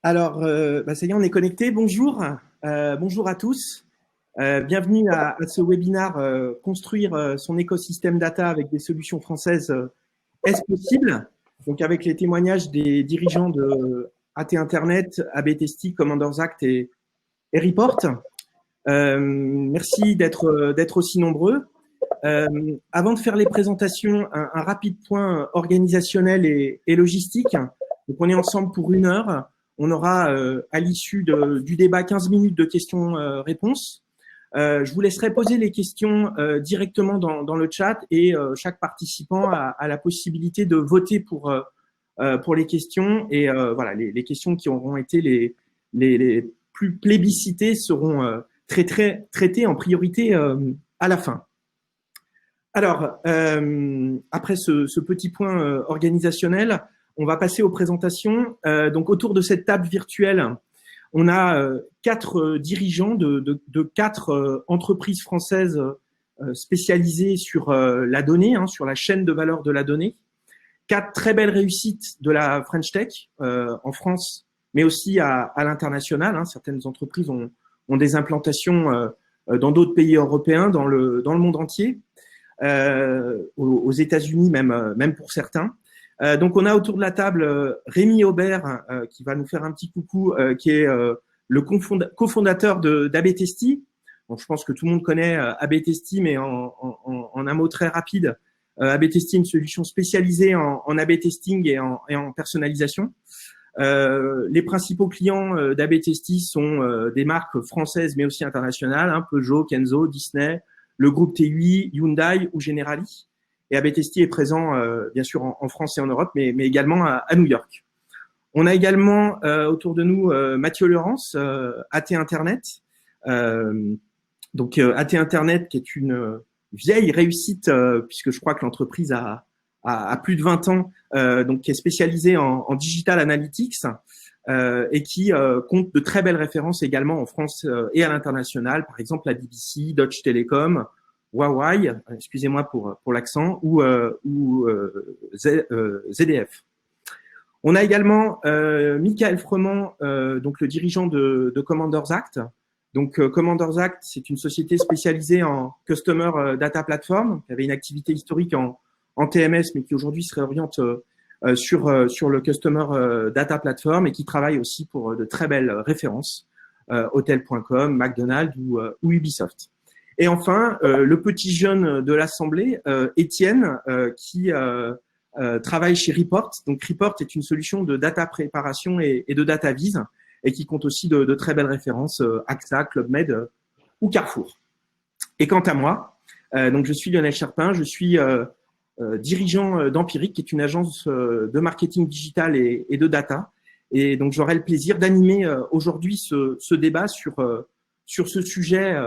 Ça y est, on est connecté. Bonjour, bonjour à tous. Bienvenue à ce webinaire Construire son écosystème data avec des solutions françaises. Est-ce possible? Donc, avec les témoignages des dirigeants de AT Internet, AB Testy, Commanders Act et Report. Merci d'être aussi nombreux. Avant de faire les présentations, un rapide point organisationnel et logistique. Donc, on est ensemble pour 1 heure. On aura à l'issue du débat 15 minutes de questions-réponses. Je vous laisserai poser les questions directement dans le chat et chaque participant a la possibilité de voter pour les questions. Et voilà, les questions qui auront été les plus plébiscitées seront traitées en priorité à la fin. Alors, après ce petit point organisationnel, on va passer aux présentations. Donc, autour de cette table virtuelle, on a 4 dirigeants de 4 entreprises françaises spécialisées sur la donnée, sur la chaîne de valeur de la donnée. 4 très belles réussites de la French Tech en France, mais aussi à l'international. Certaines entreprises ont des implantations dans d'autres pays européens, dans le monde entier, aux États-Unis même pour certains. Donc, on a autour de la table Rémi Aubert qui va nous faire un petit coucou, qui est le cofondateur d'AB Testy. Donc, je pense que tout le monde connaît AB Testy, mais en un mot très rapide, AB Testy est une solution spécialisée en AB testing et en personnalisation. Les principaux clients d'AB Testy sont des marques françaises, mais aussi internationales, Peugeot, Kenzo, Disney, le groupe TUI, Hyundai ou Generali. Et AB Testy est présent, bien sûr, en France et en Europe, mais également à New York. On a également autour de nous Mathieu Laurence, AT Internet. Donc, AT Internet, qui est une vieille réussite, puisque je crois que l'entreprise a plus de 20 ans, donc qui est spécialisée en digital analytics et qui compte de très belles références également en France et à l'international, par exemple la BBC, Deutsche Telekom, Huawei, excusez-moi pour l'accent, ou ZDF. On a également Michael Froment, donc le dirigeant de Commanders Act. Donc Commanders Act, c'est une société spécialisée en Customer Data Platform, qui avait une activité historique en TMS, mais qui aujourd'hui se réoriente sur le Customer Data Platform et qui travaille aussi pour de très belles références, Hotel.com, McDonald's ou Ubisoft. Et enfin, le petit jeune de l'Assemblée, Étienne, qui travaille chez Report. Donc, Report est une solution de data préparation et de data vise et qui compte aussi de très belles références, AXA, Club Med ou Carrefour. Et quant à moi, donc je suis Lionel Charpin, je suis dirigeant d'Empiric, qui est une agence de marketing digital et de data. Et donc, j'aurai le plaisir d'animer aujourd'hui ce débat sur ce sujet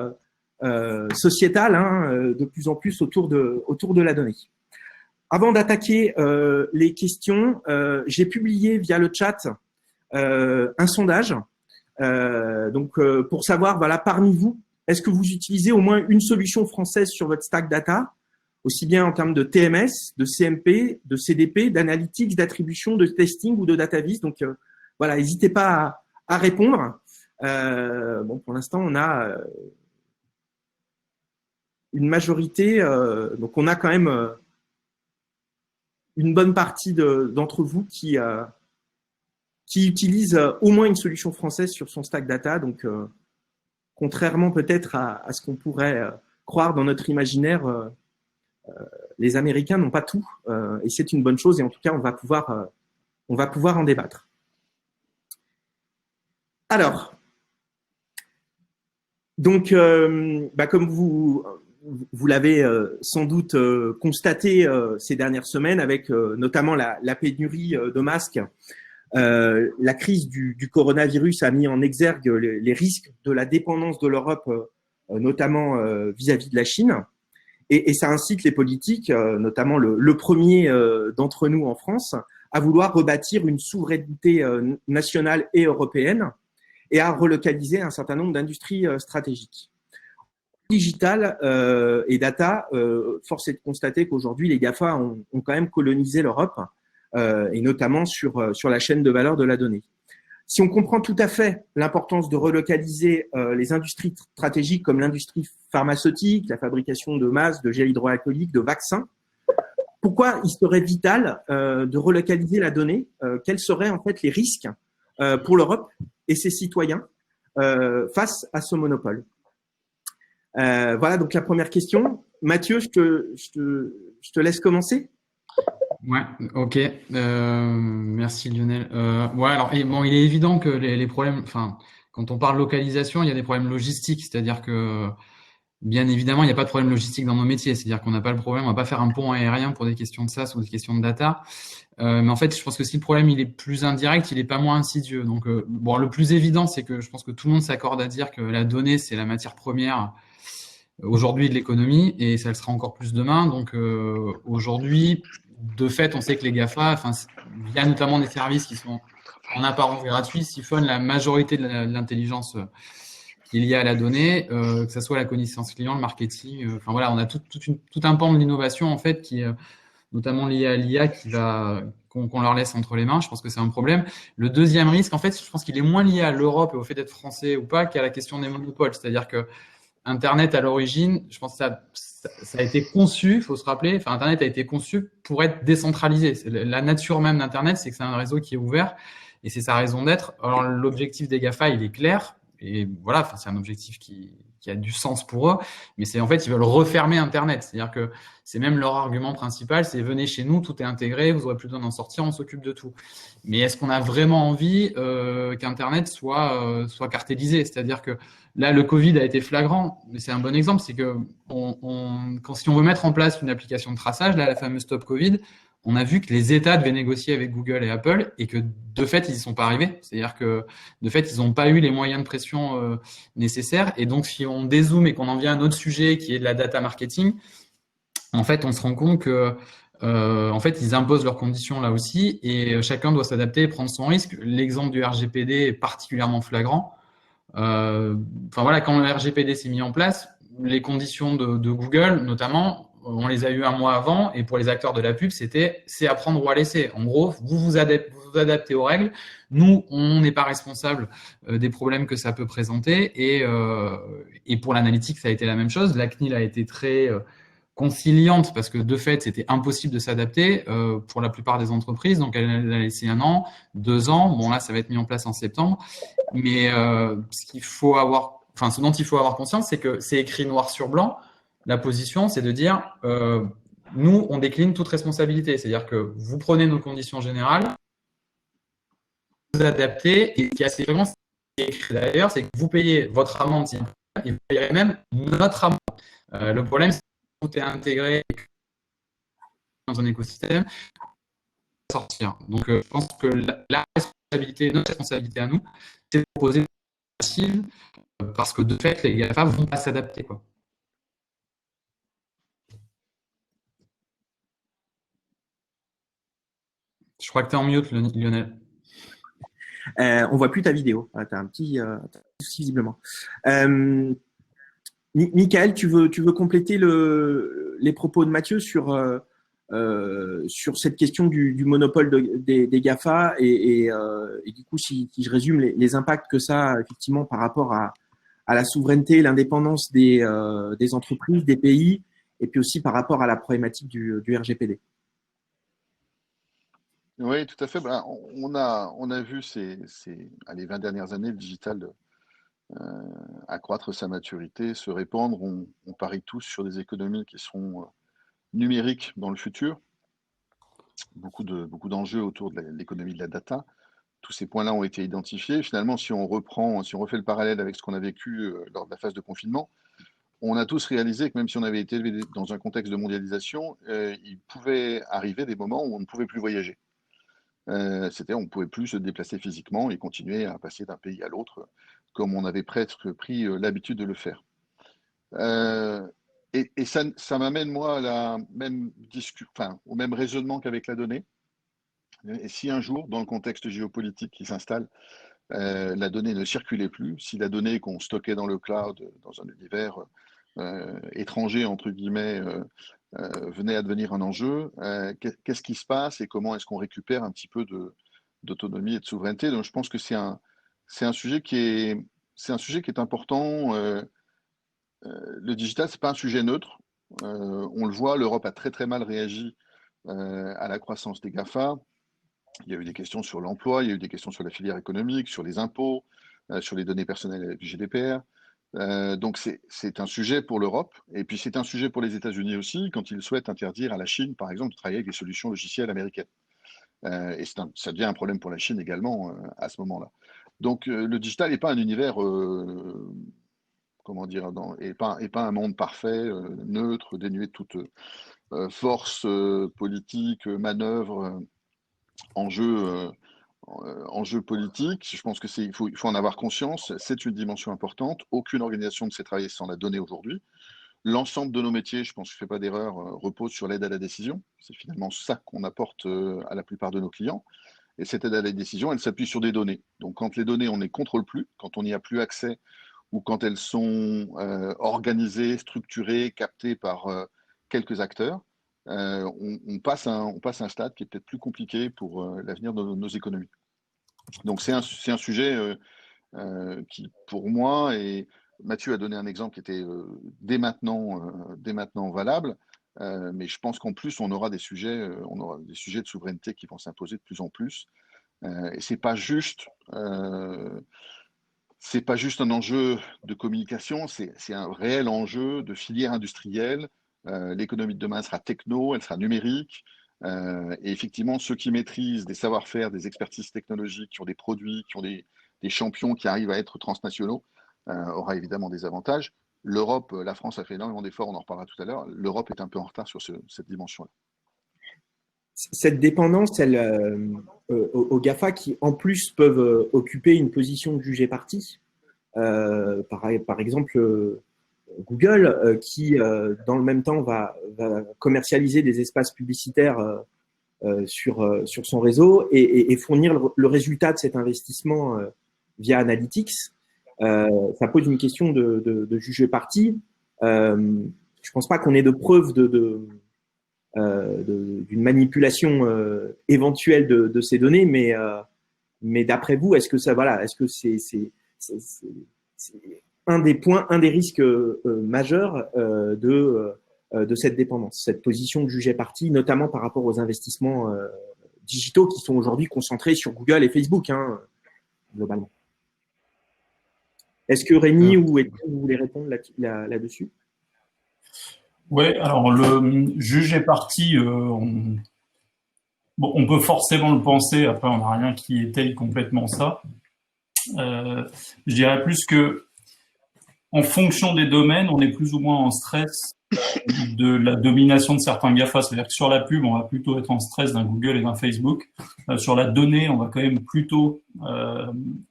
sociétal, de plus en plus autour de la donnée. Avant d'attaquer les questions, j'ai publié via le chat un sondage, donc pour savoir, voilà, parmi vous, est-ce que vous utilisez au moins une solution française sur votre stack data, aussi bien en termes de TMS, de CMP, de CDP, d'analytics, d'attribution, de testing ou de data vis. Donc voilà, n'hésitez pas à répondre. Bon, pour l'instant, on a une majorité, donc on a quand même une bonne partie d'entre vous qui utilisent au moins une solution française sur son stack data. Donc, contrairement peut-être à ce qu'on pourrait croire dans notre imaginaire, les Américains n'ont pas tout, et c'est une bonne chose. Et en tout cas, on va pouvoir en débattre. Alors, donc, comme vous l'avez sans doute constaté ces dernières semaines avec notamment la pénurie de masques. La crise du coronavirus a mis en exergue les risques de la dépendance de l'Europe, notamment vis-à-vis de la Chine. Et ça incite les politiques, notamment le premier d'entre nous en France, à vouloir rebâtir une souveraineté nationale et européenne et à relocaliser un certain nombre d'industries stratégiques. Digital et data, force est de constater qu'aujourd'hui, les GAFA ont quand même colonisé l'Europe, et notamment sur la chaîne de valeur de la donnée. Si on comprend tout à fait l'importance de relocaliser les industries stratégiques comme l'industrie pharmaceutique, la fabrication de masques, de gel hydroalcoolique, de vaccins, pourquoi il serait vital de relocaliser la donnée? Quels seraient en fait les risques pour l'Europe et ses citoyens face à ce monopole? Voilà donc la première question. Mathieu, je te laisse commencer. Ouais, ok. Merci Lionel. Ouais, alors bon, il est évident que les problèmes, enfin, quand on parle localisation, il y a des problèmes logistiques, c'est-à-dire que bien évidemment, il n'y a pas de problème logistique dans nos métiers, c'est-à-dire qu'on n'a pas le problème, on va pas faire un pont aérien pour des questions de SaaS ou des questions de data. Mais en fait, je pense que si le problème il est plus indirect, il est pas moins insidieux. Donc, bon, le plus évident, c'est que je pense que tout le monde s'accorde à dire que la donnée, c'est la matière première aujourd'hui de l'économie et ça le sera encore plus demain. Donc, aujourd'hui, de fait, on sait que les GAFA, enfin, via notamment des services qui sont en apparence gratuits, siphonnent la majorité de l'intelligence qui est liée à la donnée, que ce soit la connaissance client, le marketing. Enfin voilà, on a tout un pan de l'innovation en fait qui est notamment lié à l'IA qui va qu'on leur laisse entre les mains. Je pense que c'est un problème. Le deuxième risque, en fait, je pense qu'il est moins lié à l'Europe et au fait d'être français ou pas qu'à la question des monopoles. C'est-à-dire que Internet à l'origine, je pense que ça a été conçu, il faut se rappeler, enfin Internet a été conçu pour être décentralisé. La nature même d'Internet, c'est que c'est un réseau qui est ouvert et c'est sa raison d'être. Alors l'objectif des GAFA, il est clair et voilà, enfin c'est un objectif qui a du sens pour eux, mais c'est en fait ils veulent refermer Internet. C'est-à-dire que c'est même leur argument principal, c'est venez chez nous, tout est intégré, vous aurez plus besoin d'en sortir, on s'occupe de tout. Mais est-ce qu'on a vraiment envie qu'Internet soit cartélisé? C'est-à-dire que là, le Covid a été flagrant, mais c'est un bon exemple, c'est que si on veut mettre en place une application de traçage, là, la fameuse Stop Covid, on a vu que les États devaient négocier avec Google et Apple et que de fait, ils n'y sont pas arrivés. C'est-à-dire que de fait, ils n'ont pas eu les moyens de pression nécessaires. Et donc, si on dézoome et qu'on en vient à un autre sujet qui est de la data marketing, en fait, on se rend compte que en fait, ils imposent leurs conditions là aussi et chacun doit s'adapter et prendre son risque. L'exemple du RGPD est particulièrement flagrant. Enfin voilà, quand le RGPD s'est mis en place, les conditions de Google, notamment, on les a eu un mois avant, et pour les acteurs de la pub, c'est à prendre ou à laisser. En gros, vous adaptez aux règles. Nous, on n'est pas responsable des problèmes que ça peut présenter. Et pour l'analytique, ça a été la même chose. La CNIL a été très conciliante parce que de fait, c'était impossible de s'adapter pour la plupart des entreprises. Donc, elle a laissé 1 an, 2 ans. Bon, là, ça va être mis en place en septembre. Mais ce dont il faut avoir conscience, c'est que c'est écrit noir sur blanc. La position, c'est de dire, nous, on décline toute responsabilité. C'est-à-dire que vous prenez nos conditions générales, vous adaptez, et ce qui est assez fréquent, c'est écrit d'ailleurs, c'est que vous payez votre amende et vous payerez même notre amende. Le problème, c'est que tout est intégré dans un écosystème sortir. Donc, je pense que la responsabilité, notre responsabilité à nous, c'est de proposer massive parce que de fait, les GAFA vont pas s'adapter, quoi. Je crois que tu es en mute, Lionel. On voit plus ta vidéo. Tu as un petit souci visiblement. Michael, tu veux compléter les propos de Mathieu sur cette question du monopole des GAFA et du coup, si je résume les impacts que ça a effectivement par rapport à la souveraineté, l'indépendance des entreprises, des pays, et puis aussi par rapport à la problématique du RGPD. Oui, tout à fait. Ben, on a vu les 20 dernières années le digital accroître sa maturité, se répandre. On parie tous sur des économies qui seront numériques dans le futur. Beaucoup d'enjeux autour de l'économie de la data. Tous ces points-là ont été identifiés. Finalement, si on refait le parallèle avec ce qu'on a vécu lors de la phase de confinement, on a tous réalisé que même si on avait été élevé dans un contexte de mondialisation, il pouvait arriver des moments où on ne pouvait plus voyager. On ne pouvait plus se déplacer physiquement et continuer à passer d'un pays à l'autre comme on avait presque pris l'habitude de le faire. Et ça m'amène, moi, à au même raisonnement qu'avec la donnée. Et si un jour, dans le contexte géopolitique qui s'installe, la donnée ne circulait plus, si la donnée qu'on stockait dans le cloud, dans un univers étranger, entre guillemets, venait à devenir un enjeu, qu'est-ce qui se passe et comment est-ce qu'on récupère un petit peu d'autonomie et de souveraineté. Donc je pense que c'est un sujet qui est important. Le digital, c'est pas un sujet neutre. On le voit, l'Europe a très très mal réagi à la croissance des GAFA. Il y a eu des questions sur l'emploi, il y a eu des questions sur la filière économique, sur les impôts, sur les données personnelles avec le GDPR. Donc c'est un sujet pour l'Europe, et puis c'est un sujet pour les États-Unis aussi, quand ils souhaitent interdire à la Chine, par exemple, de travailler avec des solutions logicielles américaines. Et ça devient un problème pour la Chine également à ce moment-là. Donc le digital n'est pas un univers, comment dire, et pas un monde parfait, neutre, dénué de toute force politique, manœuvre, enjeu politique. Je pense il faut en avoir conscience. C'est une dimension importante. Aucune organisation ne sait travailler sans la donnée aujourd'hui. L'ensemble de nos métiers, je pense que je ne fais pas d'erreur, repose sur l'aide à la décision. C'est finalement ça qu'on apporte à la plupart de nos clients. Et cette aide à la décision, elle s'appuie sur des données. Donc quand les données, on ne les contrôle plus, quand on n'y a plus accès, ou quand elles sont organisées, structurées, captées par quelques acteurs, on passe un stade qui est peut-être plus compliqué pour l'avenir de nos économies. Donc c'est un sujet qui, pour moi, et Mathieu a donné un exemple qui était dès maintenant valable, mais je pense qu'en plus on aura des sujets de souveraineté qui vont s'imposer de plus en plus. Et c'est pas juste un enjeu de communication, c'est un réel enjeu de filière industrielle. L'économie de demain sera techno, elle sera numérique. Et effectivement, ceux qui maîtrisent des savoir-faire, des expertises technologiques, qui ont des produits, qui ont des champions qui arrivent à être transnationaux, aura évidemment des avantages. L'Europe, la France a fait énormément d'efforts, on en reparlera tout à l'heure. L'Europe est un peu en retard sur cette dimension-là. Cette dépendance, aux GAFA qui en plus peuvent occuper une position de juge et partie, par exemple Google qui dans le même temps va commercialiser des espaces publicitaires sur son réseau et fournir le résultat de cet investissement via Analytics. Ça pose une question de juge et partie. Je pense pas qu'on ait de preuves d'une manipulation éventuelle de ces données, mais d'après vous, est-ce que c'est un des risques majeurs de cette dépendance, cette position de juge et partie, notamment par rapport aux investissements digitaux qui sont aujourd'hui concentrés sur Google et Facebook, globalement. Est-ce que Rémi ou Étienne, vous voulez répondre là-dessus? Oui, alors le juge et partie, on peut forcément le penser, après on n'a rien qui étaye complètement ça. Je dirais plus que en fonction des domaines, on est plus ou moins en stress de la domination de certains GAFA. C'est-à-dire que sur la pub, on va plutôt être en stress d'un Google et d'un Facebook. Sur la donnée, on va quand même plutôt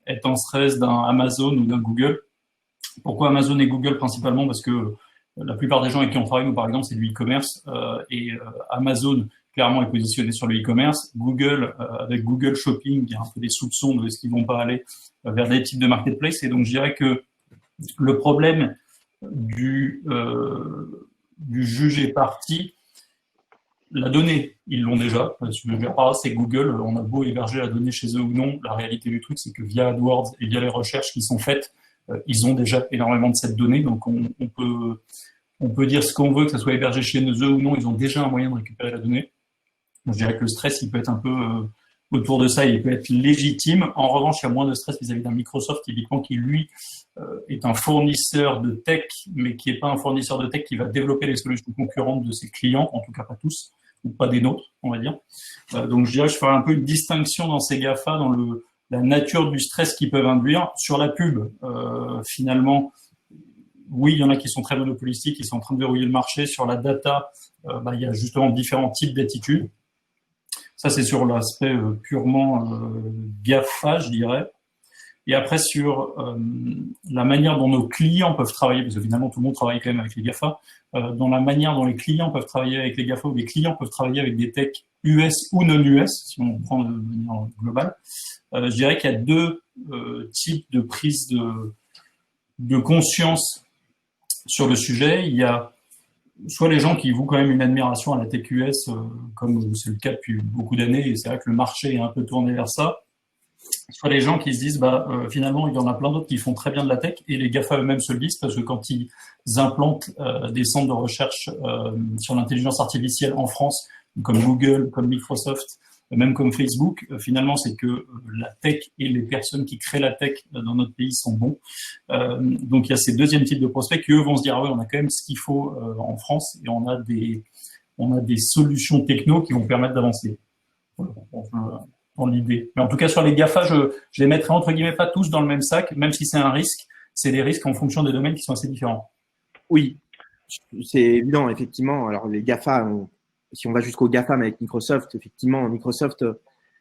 être en stress d'un Amazon ou d'un Google. Pourquoi Amazon et Google principalement? Parce que la plupart des gens avec qui on travaille, nous, par exemple, c'est du e-commerce. Amazon, clairement, est positionné sur le e-commerce. Google, avec Google Shopping, il y a un peu des soupçons de est-ce qu'ils vont pas aller vers des types de marketplace. Et donc, je dirais que le problème du juge et partie, la donnée, ils l'ont déjà. Ce que je veux dire par là, c'est Google, on a beau héberger la donnée chez eux ou non, la réalité du truc, c'est que via AdWords et via les recherches qui sont faites, ils ont déjà énormément de cette donnée. Donc, on peut dire ce qu'on veut, que ça soit hébergé chez eux ou non, ils ont déjà un moyen de récupérer la donnée. Donc, je dirais que le stress, il peut être un peu autour de ça, il peut être légitime. En revanche, il y a moins de stress vis-à-vis d'un Microsoft, typiquement, qui, lui, est un fournisseur de tech, mais qui n'est pas un fournisseur de tech qui va développer les solutions concurrentes de ses clients, en tout cas pas tous, ou pas des nôtres, on va dire. Donc, je dirais que je ferai un peu une distinction dans ces GAFA, dans la nature du stress qu'ils peuvent induire. Sur la pub, finalement, oui, il y en a qui sont très monopolistiques, qui sont en train de verrouiller le marché. Sur la data, il y a justement différents types d'attitudes. Ça, c'est sur l'aspect purement GAFA, je dirais. Et après, sur la manière dont nos clients peuvent travailler, parce que finalement, tout le monde travaille quand même avec les GAFA, dans la manière dont les clients peuvent travailler avec les GAFA, ou les clients peuvent travailler avec des techs US ou non US, si on prend de manière globale, je dirais qu'il y a deux types de prise de conscience sur le sujet. Il y a soit les gens qui vouent quand même une admiration à la TQS, comme c'est le cas depuis beaucoup d'années, et c'est vrai que le marché est un peu tourné vers ça, soit les gens qui se disent finalement il y en a plein d'autres qui font très bien de la tech, et les GAFA eux-mêmes se le disent, parce que quand ils implantent des centres de recherche sur l'intelligence artificielle en France, comme Google, comme Microsoft, même comme Facebook, finalement c'est que la tech et les personnes qui créent la tech dans notre pays sont bons. Donc il y a ces deuxièmes types de prospects qui eux vont se dire oui, on a quand même ce qu'il faut en France, et on a des solutions techno qui vont permettre d'avancer. Voilà, dans l'idée. Mais en tout cas, sur les GAFA, je les mettrai entre guillemets pas tous dans le même sac, même si c'est un risque. C'est des risques en fonction des domaines qui sont assez différents. Oui, c'est évident, effectivement. Alors, les GAFA, si on va jusqu'au GAFA, mais avec Microsoft, effectivement, Microsoft,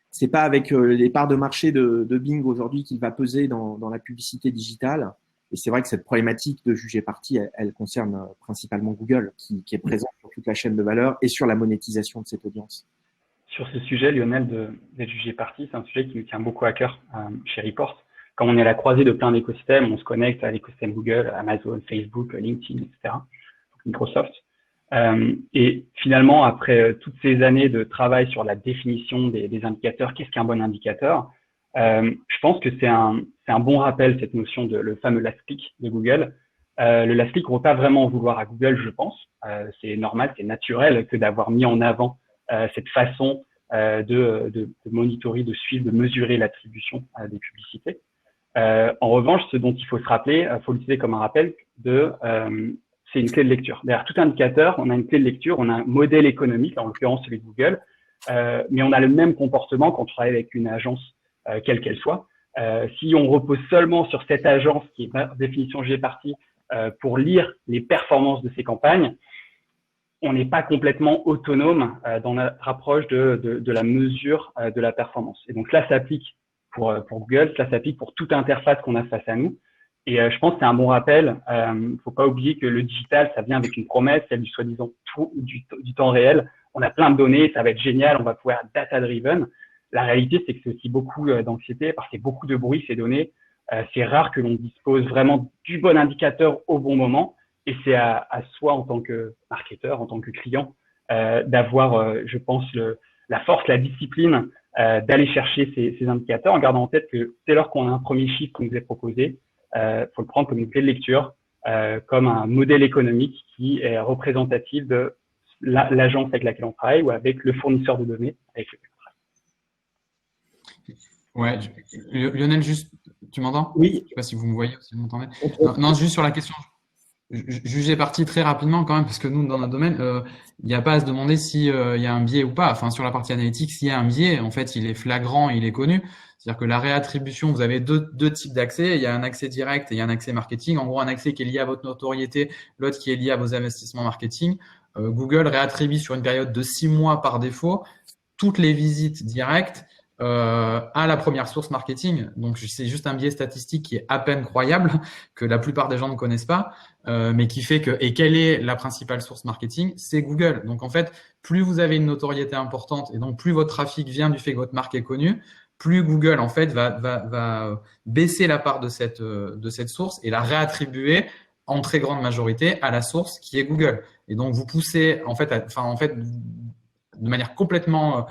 c'est pas avec les parts de marché de Bing aujourd'hui qu'il va peser dans la publicité digitale. Et c'est vrai que cette problématique de juger parti, elle concerne principalement Google, qui est présent sur toute la chaîne de valeur et sur la monétisation de cette audience. Sur ce sujet, Lionel, d'être jugé parti, c'est un sujet qui nous tient beaucoup à cœur chez Report. Quand on est à la croisée de plein d'écosystèmes, on se connecte à l'écosystème Google, Amazon, Facebook, LinkedIn, etc., Microsoft. Et finalement, après toutes ces années de travail sur la définition des indicateurs, qu'est-ce qu'un bon indicateur, je pense que c'est un bon rappel, cette notion de le fameux last click de Google. Le last click, on ne peut pas vraiment en vouloir à Google, je pense. C'est normal, c'est naturel que d'avoir mis en avant cette façon de monitorer, de suivre, de mesurer l'attribution des publicités. En revanche, ce dont il faut se rappeler, faut l'utiliser comme un rappel c'est une clé de lecture. Derrière tout indicateur, on a une clé de lecture, on a un modèle économique, en l'occurrence celui de Google, mais on a le même comportement quand on travaille avec une agence, quelle qu'elle soit. Si on repose seulement sur cette agence qui est par définition G partie pour lire les performances de ses campagnes, on n'est pas complètement autonome dans notre approche de la mesure de la performance. Et donc là, ça s'applique pour Google, ça s'applique pour toute interface qu'on a face à nous. Et je pense que c'est un bon rappel. Faut pas oublier que le digital, ça vient avec une promesse, celle du soi-disant du temps réel. On a plein de données, ça va être génial, on va pouvoir être data-driven. La réalité, c'est que c'est aussi beaucoup d'anxiété parce qu'il y a beaucoup de bruit, ces données. C'est rare que l'on dispose vraiment du bon indicateur au bon moment. Et c'est à soi, en tant que marketeur, en tant que client, d'avoir, je pense, la force, la discipline d'aller chercher ces indicateurs en gardant en tête que dès lors qu'on a un premier chiffre qu'on nous est proposé, faut le prendre comme une clé de lecture, comme un modèle économique qui est représentatif de l'agence avec laquelle on travaille ou avec le fournisseur de données avec lequel on travaille. Ouais, Lionel, juste, tu m'entends? Oui. Je sais pas si vous me voyez ou si vous m'entendez. Non, juste sur la question. Juger parti très rapidement quand même, parce que nous, dans notre domaine, il n'y a pas à se demander s'il y a un biais ou pas. Enfin, sur la partie analytique, s'il y a un biais, en fait, il est flagrant, il est connu. C'est-à-dire que la réattribution, vous avez deux types d'accès. Il y a un accès direct et il y a un accès marketing. En gros, un accès qui est lié à votre notoriété, l'autre qui est lié à vos investissements marketing. Google réattribue sur une période de 6 mois par défaut toutes les visites directes à la première source marketing. Donc, c'est juste un biais statistique qui est à peine croyable, que la plupart des gens ne connaissent pas, mais qui fait que, et quelle est la principale source marketing? C'est Google. Donc, en fait, plus vous avez une notoriété importante et donc plus votre trafic vient du fait que votre marque est connue, plus Google, en fait, va baisser la part de cette source et la réattribuer en très grande majorité à la source qui est Google. Et donc, vous poussez, en fait, de manière complètement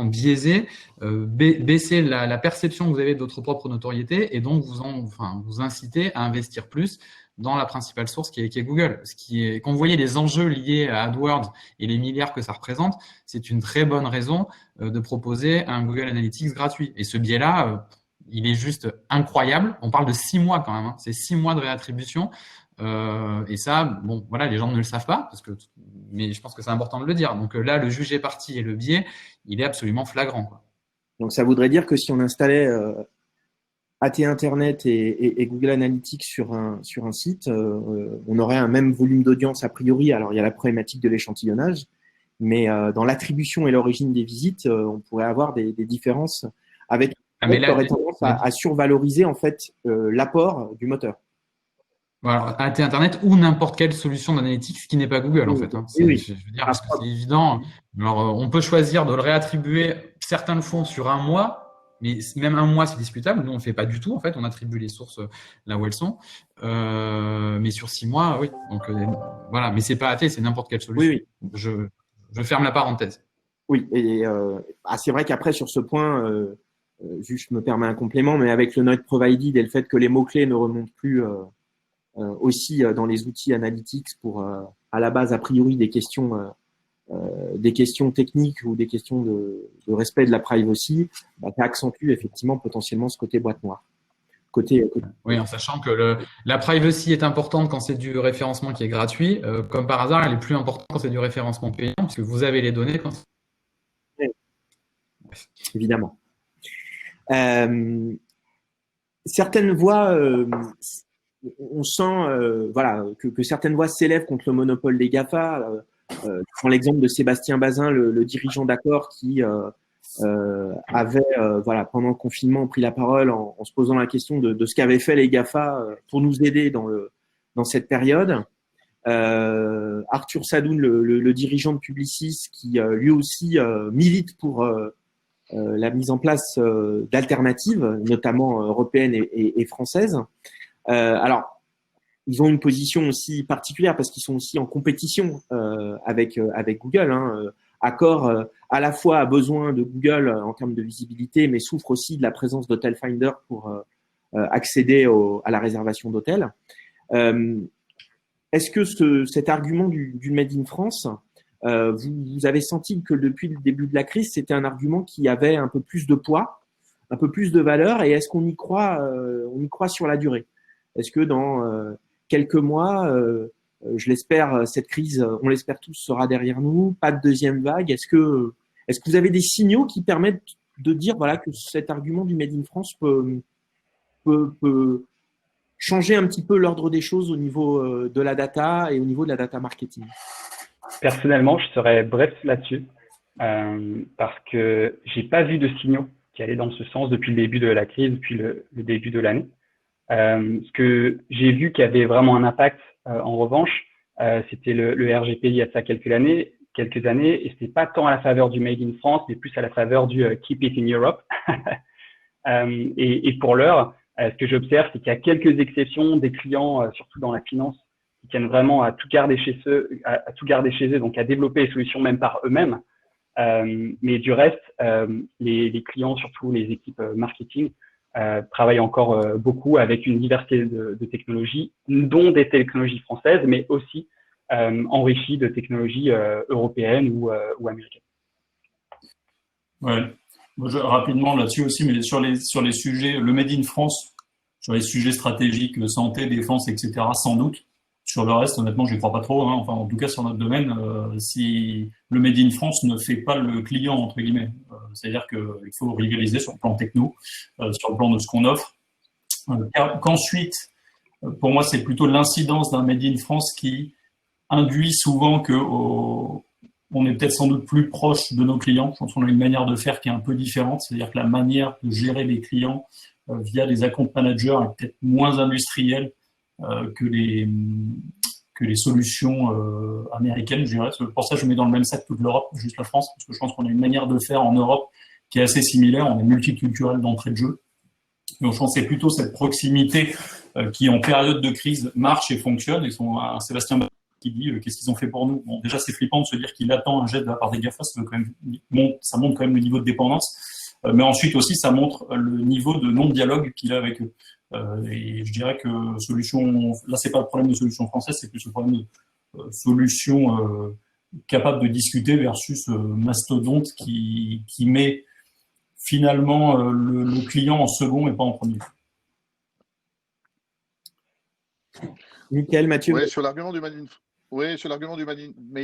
biaisée, baisser la perception que vous avez de votre propre notoriété et donc vous inciter à investir plus dans la principale source qui est Google. Quand vous voyez les enjeux liés à AdWords et les milliards que ça représente, c'est une très bonne raison de proposer un Google Analytics gratuit. Et ce biais-là, il est juste incroyable. On parle de 6 mois quand même, hein. C'est 6 mois de réattribution. Et ça, bon, voilà, les gens ne le savent pas, mais je pense que c'est important de le dire. Donc là, le juger parti et le biais, il est absolument flagrant, quoi. Donc ça voudrait dire que si on installait AT Internet et Google Analytics sur un site, on aurait un même volume d'audience a priori. Alors il y a la problématique de l'échantillonnage, mais dans l'attribution et l'origine des visites, on pourrait avoir des différences avec qui aurait tendance à survaloriser en fait l'apport du moteur. Alors, AT Internet ou n'importe quelle solution d'analytics qui n'est pas Google, en fait. Hein. Oui. Je veux dire, parce que c'est évident. Alors, on peut choisir de le réattribuer. Certains le font sur un mois, mais même un mois, c'est discutable. Nous, on ne le fait pas du tout. En fait, on attribue les sources là où elles sont. Mais sur 6 mois, oui. Donc, voilà. Mais c'est pas athée, c'est n'importe quelle solution. Oui, oui. Je ferme la parenthèse. Oui, et c'est vrai qu'après, sur ce point, juste je me permets un complément, mais avec le Not Provided et le fait que les mots-clés ne remontent plus aussi dans les outils analytics pour, à la base, a priori, des questions techniques ou des questions de respect de la privacy, ça accentue effectivement potentiellement ce côté boîte noire. Oui, en sachant que la privacy est importante quand c'est du référencement qui est gratuit. Comme par hasard, elle est plus importante quand c'est du référencement payant, puisque vous avez les données quand évidemment. Certaines voix, on sent voilà, que certaines voix s'élèvent contre le monopole des GAFA. Je prends l'exemple de Sébastien Bazin, le dirigeant d'Accor, qui avait, voilà, pendant le confinement, pris la parole en se posant la question de ce qu'avaient fait les GAFA pour nous aider dans cette période. Arthur Sadoun, le dirigeant de Publicis, qui lui aussi milite pour la mise en place d'alternatives, notamment européennes et françaises. Alors, ils ont une position aussi particulière parce qu'ils sont aussi en compétition avec Google. Hein. Accor, à la fois, a besoin de Google en termes de visibilité, mais souffre aussi de la présence d'Hotel Finder pour accéder à la réservation d'hôtels. Est-ce que cet argument du Made in France, vous avez senti que depuis le début de la crise, c'était un argument qui avait un peu plus de poids, un peu plus de valeur, et est-ce qu'on y croit sur la durée? Est-ce que dans quelques mois, je l'espère, cette crise, on l'espère tous, sera derrière nous, pas de deuxième vague? Est-ce que vous avez des signaux qui permettent de dire voilà, que cet argument du Made in France peut changer un petit peu l'ordre des choses au niveau de la data et au niveau de la data marketing? Personnellement, je serais bref là-dessus parce que j'ai pas vu de signaux qui allaient dans ce sens depuis le début de la crise, depuis le début de l'année. Ce que j'ai vu qui avait vraiment un impact, en revanche, c'était le RGPD il y a ça quelques années, et c'était pas tant à la faveur du Made in France, mais plus à la faveur du Keep it in Europe. Et pour l'heure, ce que j'observe, c'est qu'il y a quelques exceptions des clients, surtout dans la finance, qui tiennent vraiment à tout garder chez eux, donc à développer les solutions même par eux-mêmes. Mais du reste, les clients, surtout les équipes marketing, travaillent encore beaucoup avec une diversité de technologies, dont des technologies françaises, mais aussi enrichies de technologies européennes ou américaines. Ouais. Rapidement là-dessus aussi, mais sur les sujets, le Made in France, sur les sujets stratégiques, santé, défense, etc., sans doute. Sur le reste, honnêtement, j'y crois pas trop. Hein. Enfin, en tout cas, sur notre domaine, si le Made in France ne fait pas le client, entre guillemets, c'est-à-dire qu'il faut rivaliser sur le plan techno, sur le plan de ce qu'on offre. Qu'ensuite, pour moi, c'est plutôt l'incidence d'un Made in France qui induit souvent que on est peut-être sans doute plus proche de nos clients. Je pense qu'on a une manière de faire qui est un peu différente, c'est-à-dire que la manière de gérer les clients via des account managers est peut-être moins industrielle que les solutions américaines, je dirais. Pour ça, je mets dans le même sac toute l'Europe, juste la France, parce que je pense qu'on a une manière de faire en Europe qui est assez similaire. On est multiculturel d'entrée de jeu. Donc, je pense que c'est plutôt cette proximité qui, en période de crise, marche et fonctionne. Et Sébastien qui dit qu'est-ce qu'ils ont fait pour nous. Bon, déjà, c'est flippant de se dire qu'il attend un jet de la part des GAFA, ça montre quand même le niveau de dépendance. Mais ensuite aussi, ça montre le niveau de non-dialogue qu'il a avec eux. Et je dirais que là, c'est pas le problème de solution française, c'est plus le problème de solution capable de discuter versus mastodonte qui met finalement le client en second et pas en premier. Nickel, Mathieu. Ouais, sur l'argument du Made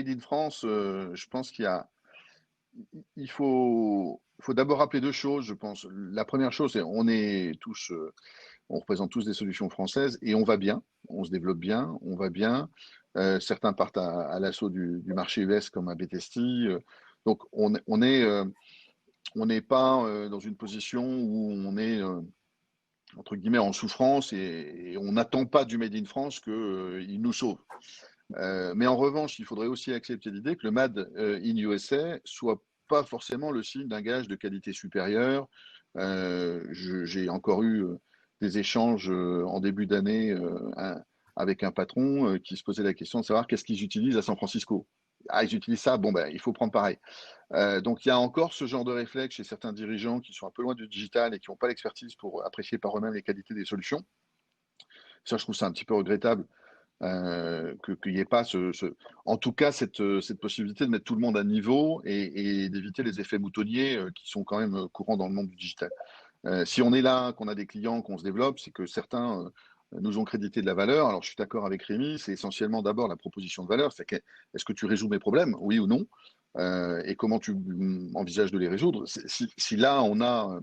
in France, je pense il faut d'abord rappeler deux choses, je pense. La première chose, c'est on représente tous des solutions françaises et on va bien, on se développe bien, on va bien. Certains partent à l'assaut du marché US comme à Betesti. Donc on n'est pas dans une position où on est entre guillemets en souffrance et on n'attend pas du Made in France qu'il nous sauve. Mais en revanche, il faudrait aussi accepter l'idée que le Made in USA soit pas forcément le signe d'un gage de qualité supérieure, J'ai encore eu des échanges en début d'année avec un patron qui se posait la question de savoir qu'est-ce qu'ils utilisent à San Francisco. Ah, ils utilisent ça, bon, ben, il faut prendre pareil. Donc, il y a encore ce genre de réflexe chez certains dirigeants qui sont un peu loin du digital et qui n'ont pas l'expertise pour apprécier par eux-mêmes les qualités des solutions. Ça, je trouve ça un petit peu regrettable qu'il n'y ait pas en tout cas cette possibilité de mettre tout le monde à niveau et d'éviter les effets moutonniers qui sont quand même courants dans le monde du digital. Si on est là, qu'on a des clients, qu'on se développe, c'est que certains nous ont crédité de la valeur. Alors, je suis d'accord avec Rémi, c'est essentiellement d'abord la proposition de valeur. Est-ce que tu résous mes problèmes, oui ou non, et comment tu envisages de les résoudre. Si là, on a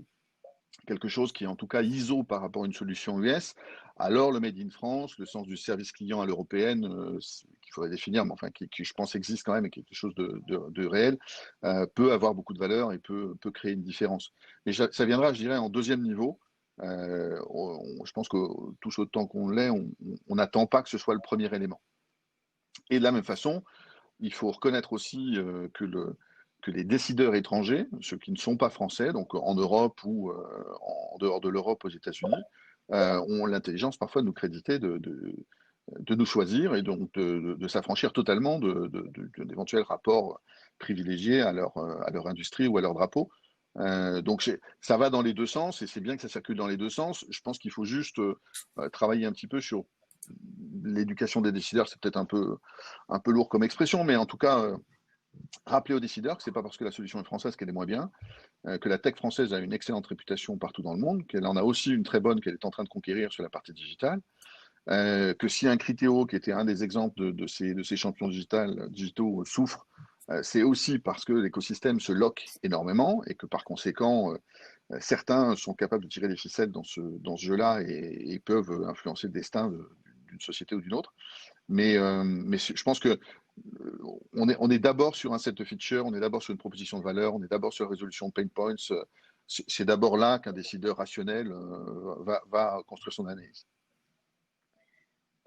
quelque chose qui est en tout cas ISO par rapport à une solution US, alors le Made in France, le sens du service client à l'européenne, qu'il faudrait définir, mais enfin qui je pense existe quand même et quelque chose de réel, peut avoir beaucoup de valeur et peut créer une différence. Mais ça viendra, je dirais, en deuxième niveau. Je pense que tous autant qu'on l'est, on n'attend pas que ce soit le premier élément. Et de la même façon, il faut reconnaître aussi que les décideurs étrangers, ceux qui ne sont pas français, donc en Europe ou en dehors de l'Europe, aux États-Unis, ont l'intelligence parfois de nous créditer, de nous choisir et donc de s'affranchir totalement d'éventuels rapports privilégiés à leur industrie ou à leur drapeau. Donc ça va dans les deux sens et c'est bien que ça circule dans les deux sens. Je pense qu'il faut juste travailler un petit peu sur l'éducation des décideurs. C'est peut-être un peu lourd comme expression, mais en tout cas rappeler aux décideurs que c'est pas parce que la solution est française qu'elle est moins bien, que la tech française a une excellente réputation partout dans le monde, qu'elle en a aussi une très bonne qu'elle est en train de conquérir sur la partie digitale, que si un Criteo, qui était un des exemples de ces champions digitaux, souffre, c'est aussi parce que l'écosystème se lock énormément et que par conséquent, certains sont capables de tirer les ficelles dans ce jeu-là et peuvent influencer le destin d'une société ou d'une autre. Mais je pense que on est d'abord sur un set de features, on est d'abord sur une proposition de valeur, on est d'abord sur la résolution de pain points. C'est d'abord là qu'un décideur rationnel va construire son analyse.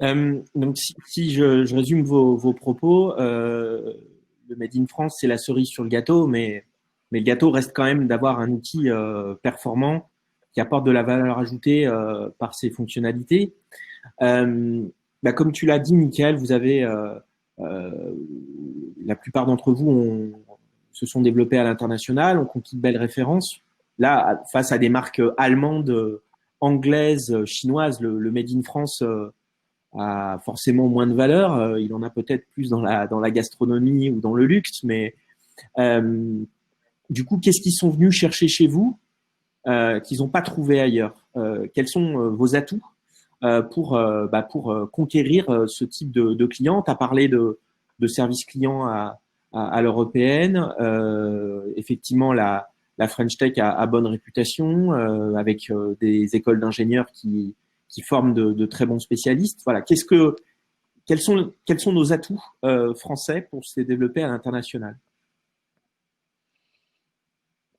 Donc, si je résume vos propos, le Made in France, c'est la cerise sur le gâteau, mais le gâteau reste quand même d'avoir un outil performant qui apporte de la valeur ajoutée par ses fonctionnalités. Comme tu l'as dit, Mickaël, vous avez la plupart d'entre vous se sont développés à l'international, ont conquis de belles références. Là, face à des marques allemandes, anglaises, chinoises, le Made in France a forcément moins de valeur. Il en a peut-être plus dans la gastronomie ou dans le luxe, mais du coup, qu'est-ce qu'ils sont venus chercher chez vous qu'ils n'ont pas trouvé ailleurs? Quels sont vos atouts pour conquérir ce type de clients? Tu as parlé de service client à l'européenne. Effectivement, la French Tech a bonne réputation avec des écoles d'ingénieurs qui forment de très bons spécialistes. Voilà. Quels sont nos atouts français pour se développer à l'international?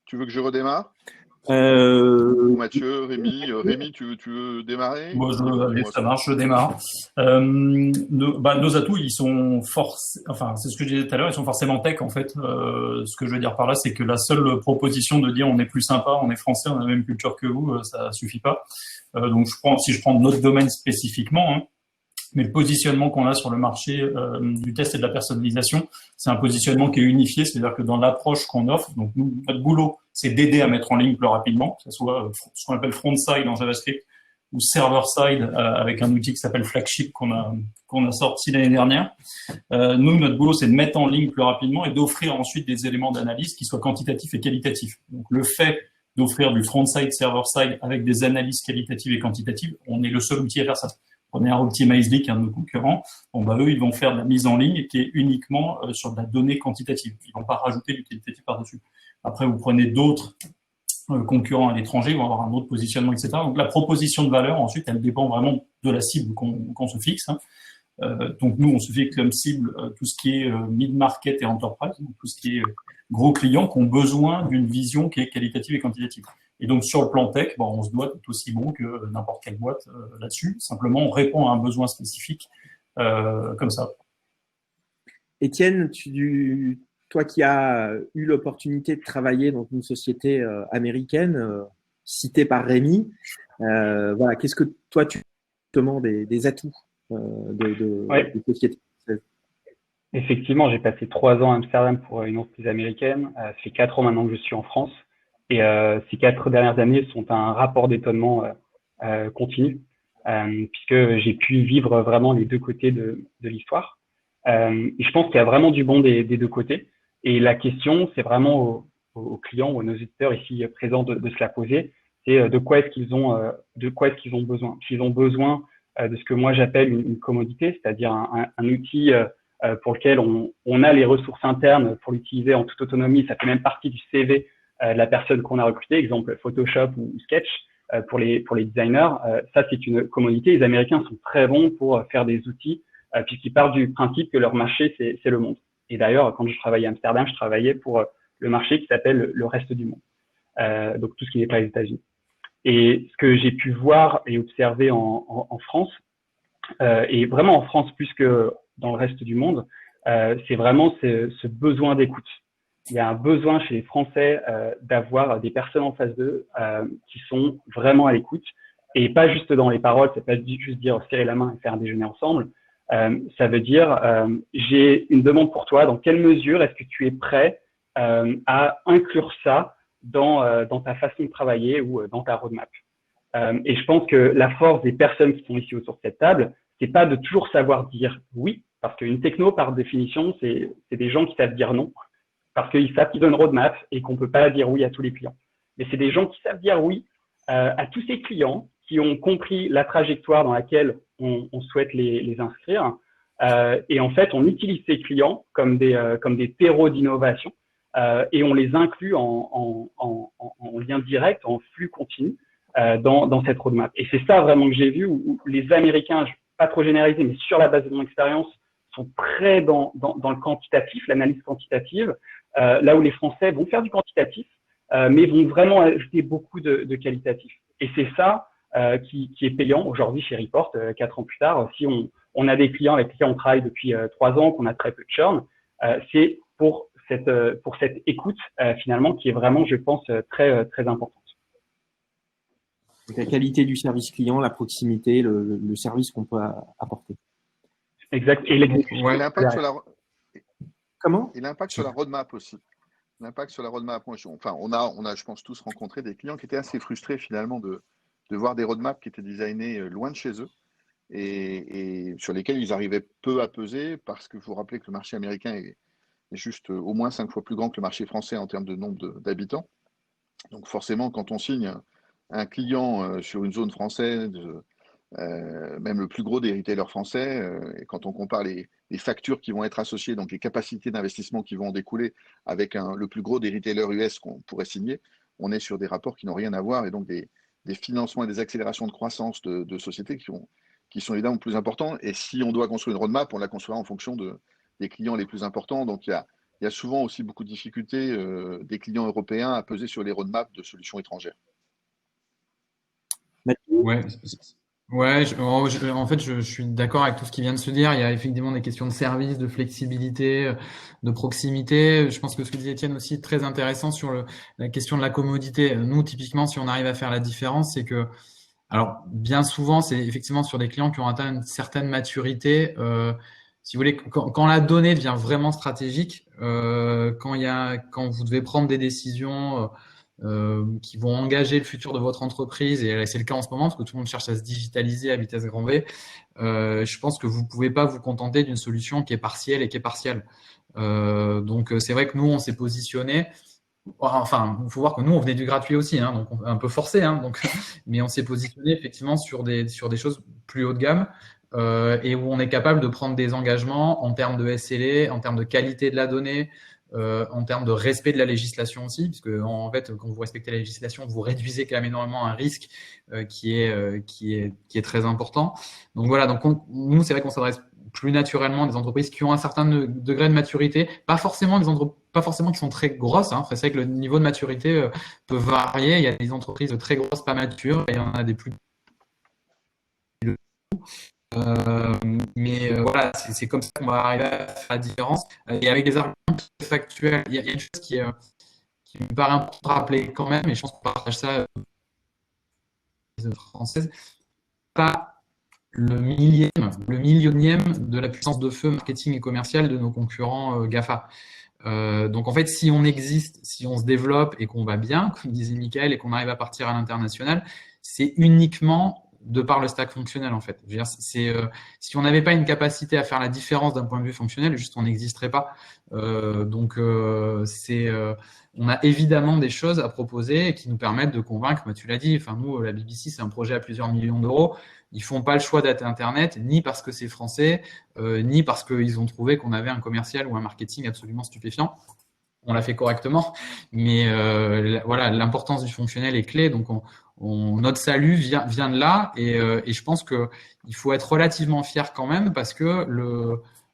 Tu veux que je redémarre? Ou Mathieu, Rémi, tu veux démarrer? Allez, ça marche, je démarre. Nos atouts, ils sont c'est ce que je disais tout à l'heure, ils sont forcément tech en fait. Ce que je veux dire par là, c'est que la seule proposition de dire on est plus sympa, on est français, on a la même culture que vous, ça suffit pas. Donc si je prends notre domaine spécifiquement, hein, mais le positionnement qu'on a sur le marché du test et de la personnalisation, c'est un positionnement qui est unifié, c'est-à-dire que dans l'approche qu'on offre, donc nous, notre boulot, c'est d'aider à mettre en ligne plus rapidement, que ce soit ce qu'on appelle front-side en JavaScript ou server-side avec un outil qui s'appelle Flagship qu'on a sorti l'année dernière. Nous, notre boulot, c'est de mettre en ligne plus rapidement et d'offrir ensuite des éléments d'analyse qui soient quantitatifs et qualitatifs. Donc le fait d'offrir du front-side, server-side avec des analyses qualitatives et quantitatives, on est le seul outil à faire ça. Prenez un Optimizely, qui est un de nos concurrents. Eux, ils vont faire de la mise en ligne qui est uniquement sur de la donnée quantitative. Ils vont pas rajouter du qualitatif par-dessus. Après, vous prenez d'autres concurrents à l'étranger, ils vont avoir un autre positionnement, etc. Donc, la proposition de valeur, ensuite, elle dépend vraiment de la cible qu'on se fixe. Hein. Donc, nous, on se fixe comme cible tout ce qui est mid-market et enterprise, donc tout ce qui est gros clients qui ont besoin d'une vision qui est qualitative et quantitative. Et donc, sur le plan tech, on se doit être aussi bon que n'importe quelle boîte là-dessus. Simplement, on répond à un besoin spécifique comme ça. Étienne, toi qui as eu l'opportunité de travailler dans une société américaine, citées par Rémi. Voilà, qu'est-ce que toi tu demandes des atouts des sociétés françaises? Effectivement, j'ai passé 3 ans à Amsterdam pour une entreprise américaine. Ça fait 4 ans maintenant que je suis en France. Et ces 4 dernières années sont un rapport d'étonnement continu, puisque j'ai pu vivre vraiment les deux côtés de l'histoire. Et je pense qu'il y a vraiment du bon des deux côtés. Et la question, c'est vraiment aux clients ou à nos auditeurs ici présents de se la poser. C'est de quoi est-ce qu'ils ont besoin. S'ils ont besoin de ce que moi j'appelle une commodité, c'est-à-dire un outil pour lequel on a les ressources internes pour l'utiliser en toute autonomie. Ça fait même partie du CV de la personne qu'on a recrutée, exemple Photoshop ou Sketch pour les designers. Ça, c'est une commodité. Les Américains sont très bons pour faire des outils puisqu'ils partent du principe que leur marché, c'est le monde. Et d'ailleurs, quand je travaillais à Amsterdam, je travaillais pour le marché qui s'appelle le reste du monde, donc tout ce qui n'est pas les États-Unis. Et ce que j'ai pu voir et observer en France, et vraiment en France plus que dans le reste du monde, c'est vraiment ce besoin d'écoute. Il y a un besoin chez les Français d'avoir des personnes en face d'eux qui sont vraiment à l'écoute, et pas juste dans les paroles. C'est pas juste dire serrer la main et faire un déjeuner ensemble. Ça veut dire j'ai une demande pour toi. Dans quelle mesure est-ce que tu es prêt à inclure ça dans ta façon de travailler ou dans ta roadmap? Et je pense que la force des personnes qui sont ici autour de cette table, c'est pas de toujours savoir dire oui, parce qu'une techno, par définition, c'est des gens qui savent dire non, parce qu'ils savent qu'ils ont une roadmap et qu'on peut pas dire oui à tous les clients. Mais c'est des gens qui savent dire oui à tous ces clients qui ont compris la trajectoire dans laquelle on souhaite les inscrire. Et en fait, on utilise ces clients comme des terreaux d'innovation et on les inclut en lien direct, en flux continu dans cette roadmap. Et c'est ça vraiment que j'ai vu où les Américains, pas trop généralisé, mais sur la base de mon expérience, sont très dans le quantitatif, l'analyse quantitative, là où les Français vont faire du quantitatif, mais vont vraiment ajouter beaucoup de qualitatif. Et c'est ça qui est payant aujourd'hui chez Report, 4 ans plus tard. Si on a des clients avec lesquels on travaille depuis 3 ans, qu'on a très peu de churn, c'est pour cette écoute finalement qui est vraiment, je pense, très très importante. Donc, la qualité du service client, la proximité, le service qu'on peut apporter. Exact. Et l'exécution. Et l'impact sur la... Comment? Et l'impact sur la roadmap aussi. L'impact sur la roadmap. Enfin, on a, je pense, tous rencontré des clients qui étaient assez frustrés finalement de voir des roadmaps qui étaient designés loin de chez eux et sur lesquels ils arrivaient peu à peser parce que vous vous rappelez que le marché américain est juste au moins 5 fois plus grand que le marché français en termes de nombre d'habitants. Donc forcément, quand on signe un client sur une zone française, même le plus gros des retailers français, et quand on compare les factures qui vont être associées, donc les capacités d'investissement qui vont en découler avec le plus gros des retailers US qu'on pourrait signer, on est sur des rapports qui n'ont rien à voir et donc des financements et des accélérations de croissance de sociétés qui sont évidemment plus importants. Et si on doit construire une roadmap, on la construira en fonction des clients les plus importants. Donc il y a souvent aussi beaucoup de difficultés des clients européens à peser sur les roadmaps de solutions étrangères. Ouais, en fait, je suis d'accord avec tout ce qui vient de se dire. Il y a effectivement des questions de service, de flexibilité, de proximité. Je pense que ce que disait Étienne aussi est très intéressant sur la question de la commodité. Nous, typiquement, si on arrive à faire la différence, c'est que, alors, bien souvent, c'est effectivement sur des clients qui ont atteint une certaine maturité. Si vous voulez, quand la donnée devient vraiment stratégique, quand vous devez prendre des décisions qui vont engager le futur de votre entreprise, et c'est le cas en ce moment parce que tout le monde cherche à se digitaliser à vitesse grand V, je pense que vous pouvez pas vous contenter d'une solution qui est partielle et qui est partielle. Donc c'est vrai que nous on s'est positionné, enfin il faut voir que nous on venait du gratuit aussi, hein, donc un peu forcé, hein, donc, mais on s'est positionné effectivement sur des choses plus haut de gamme. Et où on est capable de prendre des engagements en termes de SLA, en termes de qualité de la donnée, en termes de respect de la législation aussi, puisque en fait, quand vous respectez la législation, vous réduisez quand même énormément un risque qui est très important. Donc voilà, donc nous, c'est vrai qu'on s'adresse plus naturellement à des entreprises qui ont un certain degré de maturité, pas forcément qui sont très grosses, hein. C'est vrai que le niveau de maturité peut varier. Il y a des entreprises très grosses, pas matures, et il y en a des plus mais voilà, c'est comme ça qu'on va arriver à faire la différence. Et avec des arguments factuels, il y a une chose qui me paraît important de rappeler quand même, et je pense qu'on partage ça française, pas le millionième de la puissance de feu marketing et commercial de nos concurrents GAFA. Donc en fait, si on existe, si on se développe et qu'on va bien, comme disait Michael, et qu'on arrive à partir à l'international, c'est uniquement de par le stack fonctionnel en fait. Je veux dire, si on n'avait pas une capacité à faire la différence d'un point de vue fonctionnel, juste on n'existerait pas. On a évidemment des choses à proposer qui nous permettent de convaincre. Tu l'as dit. Enfin nous, la BBC, c'est un projet à plusieurs millions d'euros. Ils font pas le choix d'être Internet, ni parce que c'est français, ni parce qu'ils ont trouvé qu'on avait un commercial ou un marketing absolument stupéfiant. On l'a fait correctement, mais voilà, l'importance du fonctionnel est clé. Donc notre salut vient de là, et je pense que il faut être relativement fier quand même parce que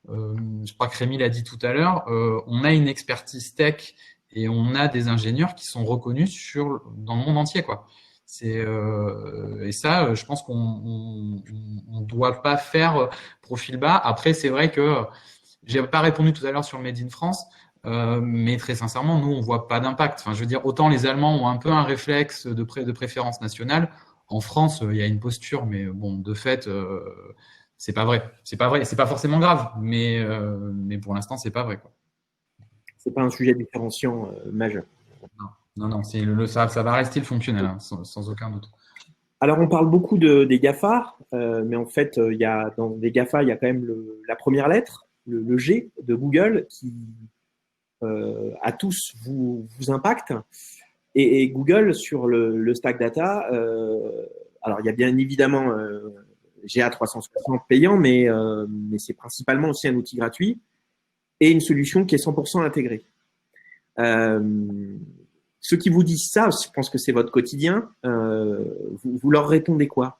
je crois que Rémi l'a dit tout à l'heure, on a une expertise tech et on a des ingénieurs qui sont reconnus dans le monde entier, quoi. Et ça, je pense qu'on doit pas faire profil bas. Après, c'est vrai que j'ai pas répondu tout à l'heure sur le Made in France. Mais très sincèrement, nous, on voit pas d'impact. Enfin, je veux dire, autant les Allemands ont un peu un réflexe de préférence nationale. En France, il y a une posture, mais bon, de fait, c'est pas vrai. C'est pas vrai. C'est pas forcément grave, mais pour l'instant, c'est pas vrai, quoi. C'est pas un sujet différenciant majeur. Non, ça va rester le fonctionnel, hein, sans aucun doute. Alors, on parle beaucoup des GAFA, mais en fait, dans des GAFA, il y a quand même la première lettre, le G de Google, qui à tous vous impacte. Et Google, sur le stack data, alors il y a bien évidemment GA360 payant, mais c'est principalement aussi un outil gratuit et une solution qui est 100% intégrée. Ceux qui vous disent ça, je pense que c'est votre quotidien, vous leur répondez quoi?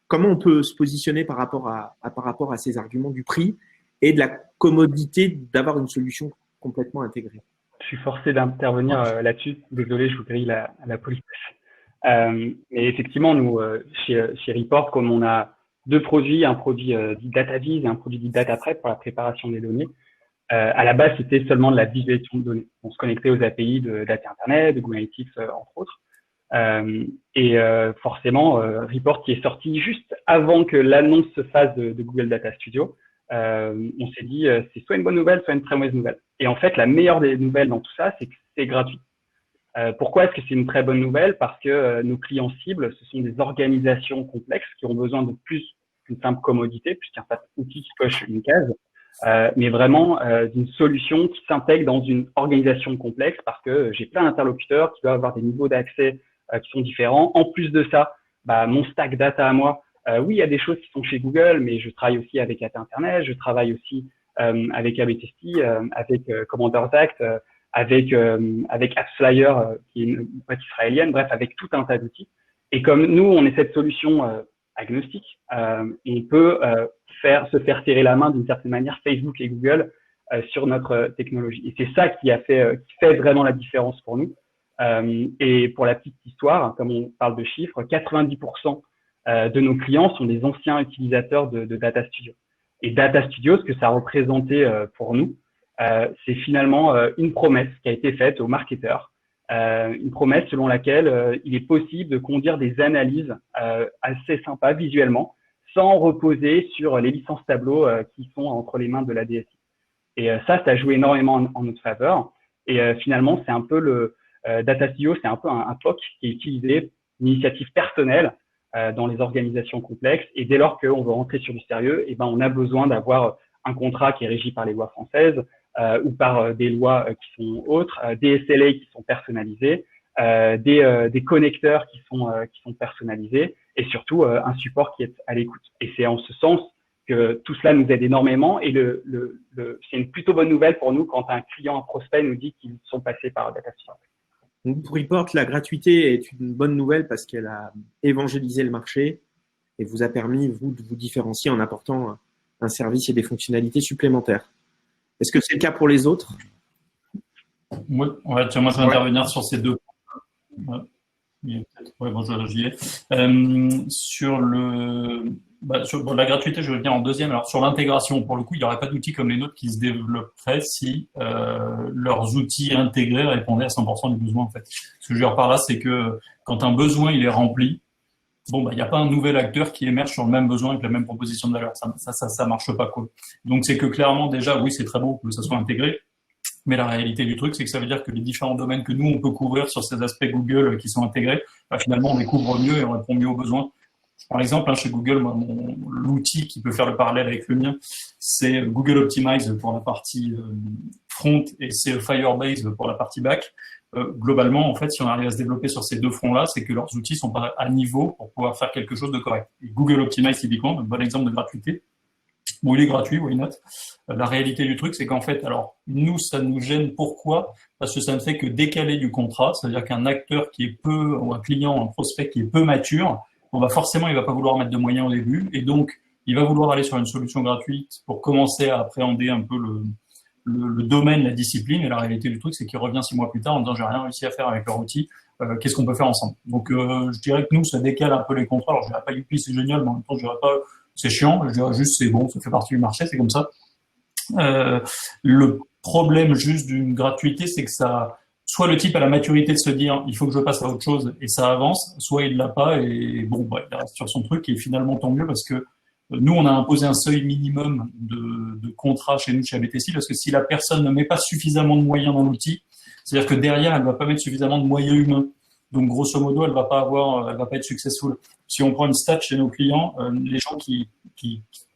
Comment on peut se positionner par rapport à ces arguments du prix et de la commodité d'avoir une solution complètement intégrée? Je suis forcé d'intervenir là-dessus. Désolé, je vous grille la politesse. Mais effectivement, nous, chez Report, comme on a deux produits, un produit dit DataVis et un produit dit DataPrep pour la préparation des données, à la base, c'était seulement de la visualisation de données. On se connectait aux API de Data Internet, de Google Analytics, entre autres. Forcément, Report qui est sorti juste avant que l'annonce se fasse de Google Data Studio, on s'est dit c'est soit une bonne nouvelle, soit une très mauvaise nouvelle. Et en fait, la meilleure des nouvelles dans tout ça, c'est que c'est gratuit. Pourquoi est-ce que c'est une très bonne nouvelle? Parce que nos clients cibles, ce sont des organisations complexes qui ont besoin de plus qu'une simple commodité, puisqu'un simple outil qui coche une case, mais vraiment d'une solution qui s'intègre dans une organisation complexe, parce que j'ai plein d'interlocuteurs qui doivent avoir des niveaux d'accès qui sont différents. En plus de ça, mon stack data à moi, oui, il y a des choses qui sont chez Google, mais je travaille aussi avec Data Internet, je travaille aussi avec ABTST, avec Commanders Act, avec AppsFlyer, qui est une boîte israélienne, bref, avec tout un tas d'outils. Et comme nous, on est cette solution agnostique, on peut se faire serrer la main d'une certaine manière Facebook et Google sur notre technologie. Et c'est ça qui fait vraiment la différence pour nous. Et pour la petite histoire, comme on parle de chiffres, 90% de nos clients sont des anciens utilisateurs de Data Studio. Et Data Studio, ce que ça représentait pour nous, c'est finalement une promesse qui a été faite aux marketeurs, une promesse selon laquelle il est possible de conduire des analyses assez sympas visuellement, sans reposer sur les licences tableaux qui sont entre les mains de la DSI. Et ça joue énormément en notre faveur. Et finalement, c'est un peu Data Studio, c'est un peu un POC qui est utilisé, une initiative personnelle dans les organisations complexes. Et dès lors qu'on veut rentrer sur du sérieux, on a besoin d'avoir un contrat qui est régi par les lois françaises ou par des lois qui sont autres, des SLA qui sont personnalisés, des connecteurs qui sont personnalisés et surtout un support qui est à l'écoute. Et c'est en ce sens que tout cela nous aide énormément et c'est une plutôt bonne nouvelle pour nous quand un client, un prospect nous dit qu'ils sont passés par Data Studio. Donc, pour Report, la gratuité est une bonne nouvelle parce qu'elle a évangélisé le marché et vous a permis, vous, de vous différencier en apportant un service et des fonctionnalités supplémentaires. Est-ce que c'est le cas pour les autres? Oui, moi je vais intervenir sur ces deux points. Bonjour, j'y ai. Sur la gratuité, je vais venir en deuxième. Alors, sur l'intégration, pour le coup, il n'y aurait pas d'outils comme les nôtres qui se développeraient si leurs outils intégrés répondaient à 100% des besoins, en fait. Ce que je veux dire par là, c'est que quand un besoin il est rempli, bon, il n'y a pas un nouvel acteur qui émerge sur le même besoin avec la même proposition de valeur. Ça marche pas, quoi. Donc, c'est que clairement, déjà, oui, c'est très beau que ça soit intégré. Mais la réalité du truc, c'est que ça veut dire que les différents domaines que nous, on peut couvrir sur ces aspects Google qui sont intégrés, finalement, on les couvre mieux et on répond mieux aux besoins. Par exemple, chez Google, moi, l'outil qui peut faire le parallèle avec le mien, c'est Google Optimize pour la partie front et c'est Firebase pour la partie back. Globalement, en fait, si on arrive à se développer sur ces deux fronts-là, c'est que leurs outils sont pas à niveau pour pouvoir faire quelque chose de correct. Et Google Optimize, typiquement, un bon exemple de gratuité. Bon, il est gratuit, why not? La réalité du truc, c'est qu'en fait, alors, nous, ça nous gêne. Pourquoi? Parce que ça ne fait que décaler du contrat. C'est-à-dire qu'un acteur qui est peu, ou un client, un prospect qui est peu mature, forcément, il va pas vouloir mettre de moyens au début. Et donc, il va vouloir aller sur une solution gratuite pour commencer à appréhender un peu le domaine, la discipline. Et la réalité du truc, c'est qu'il revient 6 mois plus tard en disant, j'ai rien réussi à faire avec leur outil. Qu'est-ce qu'on peut faire ensemble? Donc, je dirais que nous, ça décale un peu les contrats. Alors, je dirais pas youpi, c'est génial, mais en même temps, je dirais pas, c'est chiant. Je dirais juste, c'est bon, ça fait partie du marché, c'est comme ça. Le problème juste d'une gratuité, c'est que ça, soit le type a la maturité de se dire, il faut que je passe à autre chose et ça avance, soit il l'a pas et bon, il reste sur son truc et finalement tant mieux parce que nous, on a imposé un seuil minimum de contrat chez nous, chez ABTC, parce que si la personne ne met pas suffisamment de moyens dans l'outil, c'est-à-dire que derrière, elle ne va pas mettre suffisamment de moyens humains. Donc, grosso modo, elle va pas être successful. Si on prend une stat chez nos clients, les gens qui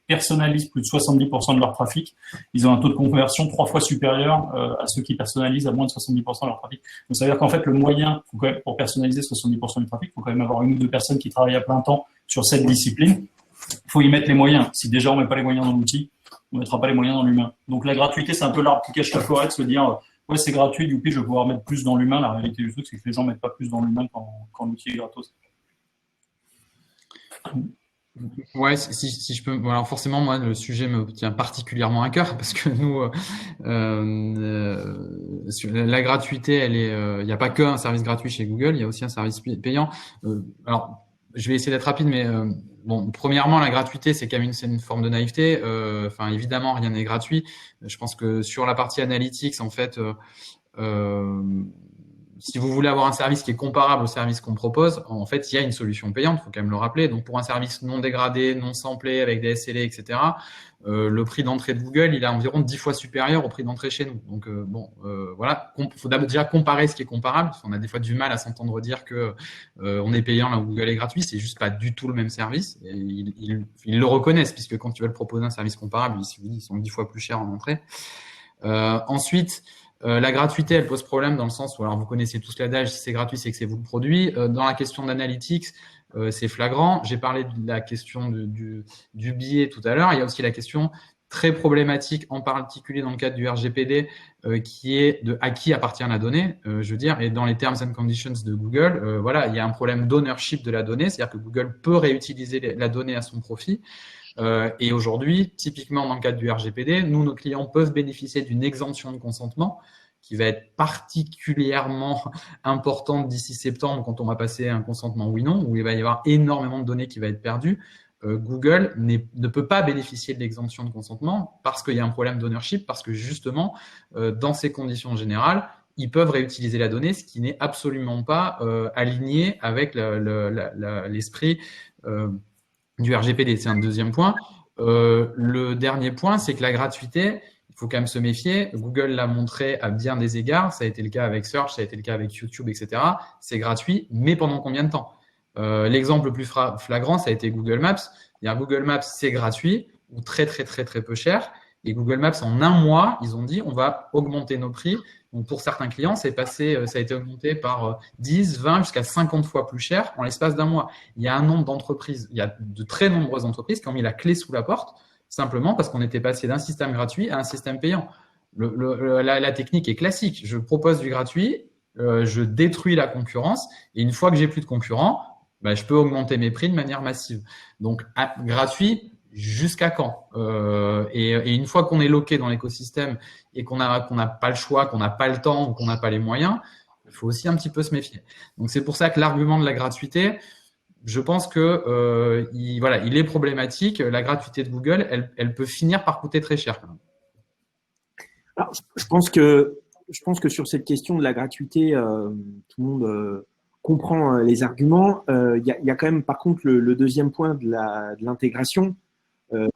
personnalisent plus de 70% de leur trafic, ils ont un taux de conversion 3 fois supérieur à ceux qui personnalisent à moins de 70% de leur trafic. Donc, ça veut dire qu'en fait, le moyen, faut quand même, pour personnaliser 70% du trafic, il faut quand même avoir 1 ou 2 personnes qui travaillent à plein temps sur cette discipline. Il faut y mettre les moyens. Si déjà on met pas les moyens dans l'outil, on mettra pas les moyens dans l'humain. Donc, la gratuité, c'est un peu l'arbre qui cache la forêt, de se dire, ouais, c'est gratuit, du coup, je vais pouvoir mettre plus dans l'humain. La réalité du truc, c'est que les gens mettent pas plus dans l'humain quand l'outil est gratos. Ouais, si je peux. Bon, alors forcément, moi, le sujet me tient particulièrement à cœur parce que nous, la gratuité, elle est. Il n'y a pas qu'un service gratuit chez Google, il y a aussi un service payant. Alors, je vais essayer d'être rapide, mais bon, premièrement, la gratuité, c'est quand même une forme de naïveté. Enfin, évidemment, rien n'est gratuit. Je pense que sur la partie analytics, en fait. Si vous voulez avoir un service qui est comparable au service qu'on propose, en fait, il y a une solution payante, il faut quand même le rappeler. Donc, pour un service non dégradé, non samplé, avec des SLA, etc., le prix d'entrée de Google, il est environ 10 fois supérieur au prix d'entrée chez nous. Donc, voilà, il faut déjà comparer ce qui est comparable. On a des fois du mal à s'entendre dire que on est payant là où Google est gratuit. C'est juste pas du tout le même service. Et ils le reconnaissent, puisque quand tu veux proposer un service comparable, ils sont 10 fois plus chers en entrée. Ensuite, la gratuité, elle pose problème dans le sens où, alors vous connaissez tous l'adage, si c'est gratuit, c'est que c'est vous le produit. Dans la question d'analytics, c'est flagrant. J'ai parlé de la question du biais tout à l'heure. Il y a aussi la question très problématique, en particulier dans le cadre du RGPD, qui est de à qui appartient la donnée. Je veux dire, et dans les terms and conditions de Google, voilà, il y a un problème d'ownership de la donnée, c'est-à-dire que Google peut réutiliser la donnée à son profit. Et aujourd'hui, typiquement dans le cadre du RGPD, nous, nos clients peuvent bénéficier d'une exemption de consentement qui va être particulièrement importante d'ici septembre quand on va passer un consentement oui/non, où il va y avoir énormément de données qui va être perdues. Google ne peut pas bénéficier de l'exemption de consentement parce qu'il y a un problème d'ownership, parce que justement, dans ces conditions générales, ils peuvent réutiliser la donnée, ce qui n'est absolument pas aligné avec l'esprit du RGPD. C'est un deuxième point. Le dernier point, c'est que la gratuité, il faut quand même se méfier. Google l'a montré à bien des égards. Ça a été le cas avec Search, ça a été le cas avec YouTube, etc. C'est gratuit, mais pendant combien de temps? L'exemple le plus flagrant, ça a été Google Maps. Google Maps, c'est gratuit ou très, très, très, très peu cher. Et Google Maps, en 1 mois, ils ont dit on va augmenter nos prix. Donc, pour certains clients, ça a été augmenté par 10, 20, jusqu'à 50 fois plus cher en l'espace d'1 mois. Il y a un nombre d'entreprises, il y a de très nombreuses entreprises qui ont mis la clé sous la porte, simplement parce qu'on était passé d'un système gratuit à un système payant. La technique est classique. Je propose du gratuit, je détruis la concurrence, et une fois que j'ai plus de concurrents, je peux augmenter mes prix de manière massive. Donc, gratuit, jusqu'à quand? Et une fois qu'on est loqué dans l'écosystème et qu'on n'a pas le choix, qu'on n'a pas le temps ou qu'on n'a pas les moyens, il faut aussi un petit peu se méfier. Donc, c'est pour ça que l'argument de la gratuité, je pense que il est problématique. La gratuité de Google, elle peut finir par coûter très cher. Alors, je pense que sur cette question de la gratuité, tout le monde comprends les arguments. Il y a quand même, par contre, le deuxième point de l'intégration.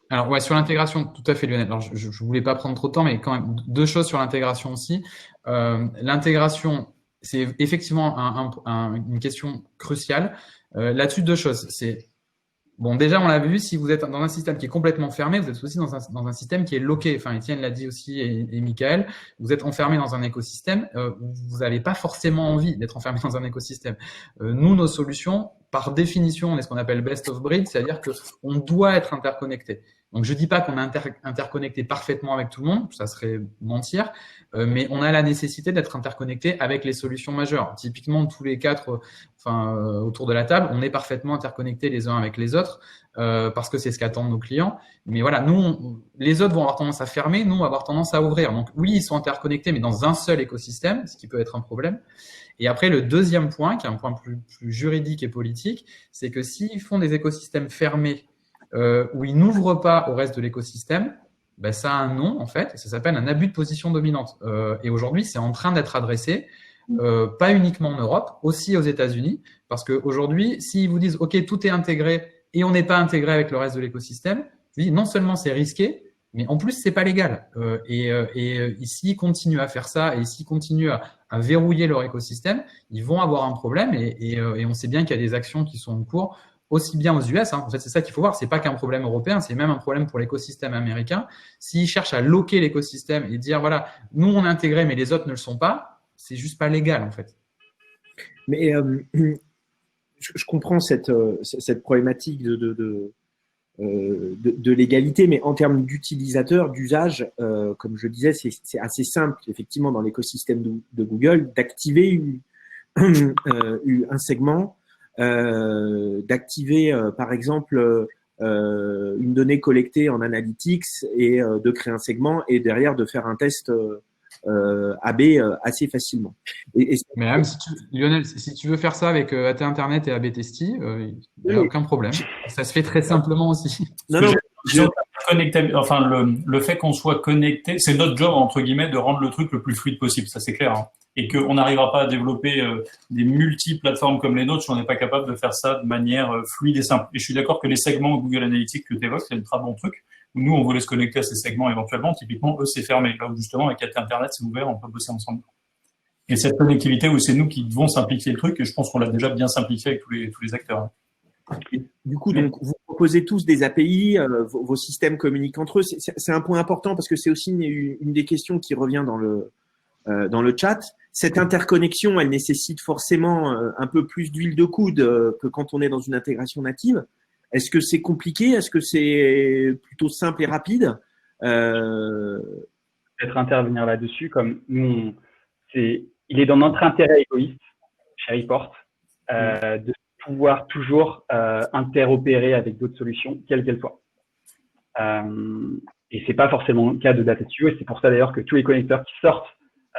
Alors, ouais, sur l'intégration, tout à fait, Lionel. Alors, je voulais pas prendre trop de temps, mais quand même, deux choses sur l'intégration aussi. L'intégration, c'est effectivement une question cruciale. Là-dessus, deux choses. Bon, déjà, on l'a vu, si vous êtes dans un système qui est complètement fermé, vous êtes aussi dans un système qui est loqué. Enfin, Étienne l'a dit aussi et Michael, vous êtes enfermé dans un écosystème où vous n'avez pas forcément envie d'être enfermé dans un écosystème. Nous, nos solutions, par définition, on est ce qu'on appelle best of breed, c'est-à-dire qu'on doit être interconnecté. Donc, je dis pas qu'on est interconnecté parfaitement avec tout le monde, ça serait mentir, mais on a la nécessité d'être interconnecté avec les solutions majeures. Typiquement, tous les quatre, autour de la table, on est parfaitement interconnectés les uns avec les autres parce que c'est ce qu'attendent nos clients. Mais voilà, nous, les autres vont avoir tendance à fermer, nous, on va avoir tendance à ouvrir. Donc, oui, ils sont interconnectés, mais dans un seul écosystème, ce qui peut être un problème. Et après, le deuxième point, qui est un point plus juridique et politique, c'est que s'ils font des écosystèmes fermés où ils n'ouvrent pas au reste de l'écosystème, ben, ça a un nom, en fait, et ça s'appelle un abus de position dominante. Et aujourd'hui, c'est en train d'être adressé, pas uniquement en Europe, aussi aux États-Unis, parce qu'aujourd'hui, s'ils vous disent « Ok, tout est intégré et on n'est pas intégré avec le reste de l'écosystème », je dis non seulement c'est risqué, mais en plus, c'est pas légal. Et s'ils continuent à faire ça et s'ils continuent à verrouiller leur écosystème, ils vont avoir un problème et on sait bien qu'il y a des actions qui sont en cours aussi bien aux US. En fait, c'est ça qu'il faut voir. C'est pas qu'un problème européen, c'est même un problème pour l'écosystème américain. S'ils cherchent à loquer l'écosystème et dire voilà, nous on est intégrés mais les autres ne le sont pas, c'est juste pas légal en fait. Mais je comprends cette problématique de l'égalité, mais en termes d'utilisateurs, d'usage, comme je disais, c'est assez simple, effectivement, dans l'écosystème de Google, d'activer un segment, d'activer, par exemple, une donnée collectée en Analytics et de créer un segment et derrière de faire un test AB assez facilement. Mais même Lionel, si tu veux faire ça avec AT Internet et AB Testi, il n'y a aucun problème. Ça se fait très simplement aussi. Non, enfin, le fait qu'on soit connecté, c'est notre job, entre guillemets, de rendre le truc le plus fluide possible, ça c'est clair. Hein. Et qu'on n'arrivera pas à développer des multi-plateformes comme les nôtres si on n'est pas capable de faire ça de manière fluide et simple. Et je suis d'accord que les segments Google Analytics que tu évoques, c'est un très bon truc. Nous, on voulait se connecter à ces segments éventuellement. Typiquement, eux, c'est fermé. Là où justement, avec Internet, c'est ouvert, on peut bosser ensemble. Et cette connectivité où c'est nous qui devons simplifier le truc, et je pense qu'on l'a déjà bien simplifié avec tous les acteurs. Du coup, donc, vous proposez tous des API, vos systèmes communiquent entre eux. C'est un point important parce que c'est aussi une des questions qui revient dans le chat. Cette interconnexion, elle nécessite forcément un peu plus d'huile de coude que quand on est dans une intégration native. Est-ce que c'est compliqué? Est-ce que c'est plutôt simple et rapide? Peut-être intervenir là-dessus, comme nous, il est dans notre intérêt égoïste, chez Report, de pouvoir toujours interopérer avec d'autres solutions, quelles qu'elles soient. Et c'est pas forcément le cas de DataStudio, et c'est pour ça d'ailleurs que tous les connecteurs qui sortent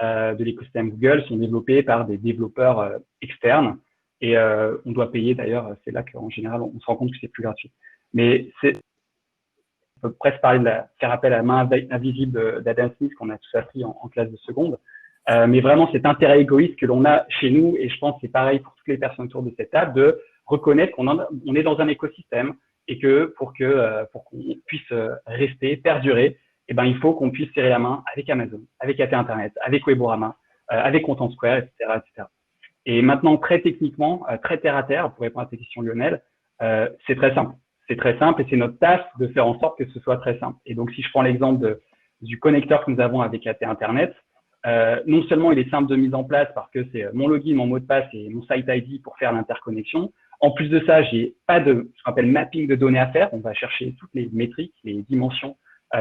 de l'écosystème Google sont développés par des développeurs externes. Et on doit payer d'ailleurs, c'est là qu'en général, on se rend compte que c'est plus gratuit. Mais on peut presque parler faire appel à la main invisible d'Adam Smith qu'on a tous appris en classe de seconde. Mais vraiment cet intérêt égoïste que l'on a chez nous, et je pense que c'est pareil pour toutes les personnes autour de cette table, de reconnaître qu'on est dans un écosystème et que pour qu'on puisse rester, perdurer, eh ben, il faut qu'on puisse serrer la main avec Amazon, avec AT Internet, avec Weborama, avec Content Square, etc., etc. Et maintenant, très techniquement, très terre à terre, pour répondre à ta question, Lionel, c'est très simple. C'est très simple et c'est notre tâche de faire en sorte que ce soit très simple. Et donc, si je prends l'exemple du connecteur que nous avons avec AT Internet, non seulement il est simple de mise en place parce que c'est mon login, mon mot de passe et mon site ID pour faire l'interconnexion. En plus de ça, j'ai pas de ce qu'on appelle mapping de données à faire. On va chercher toutes les métriques, les dimensions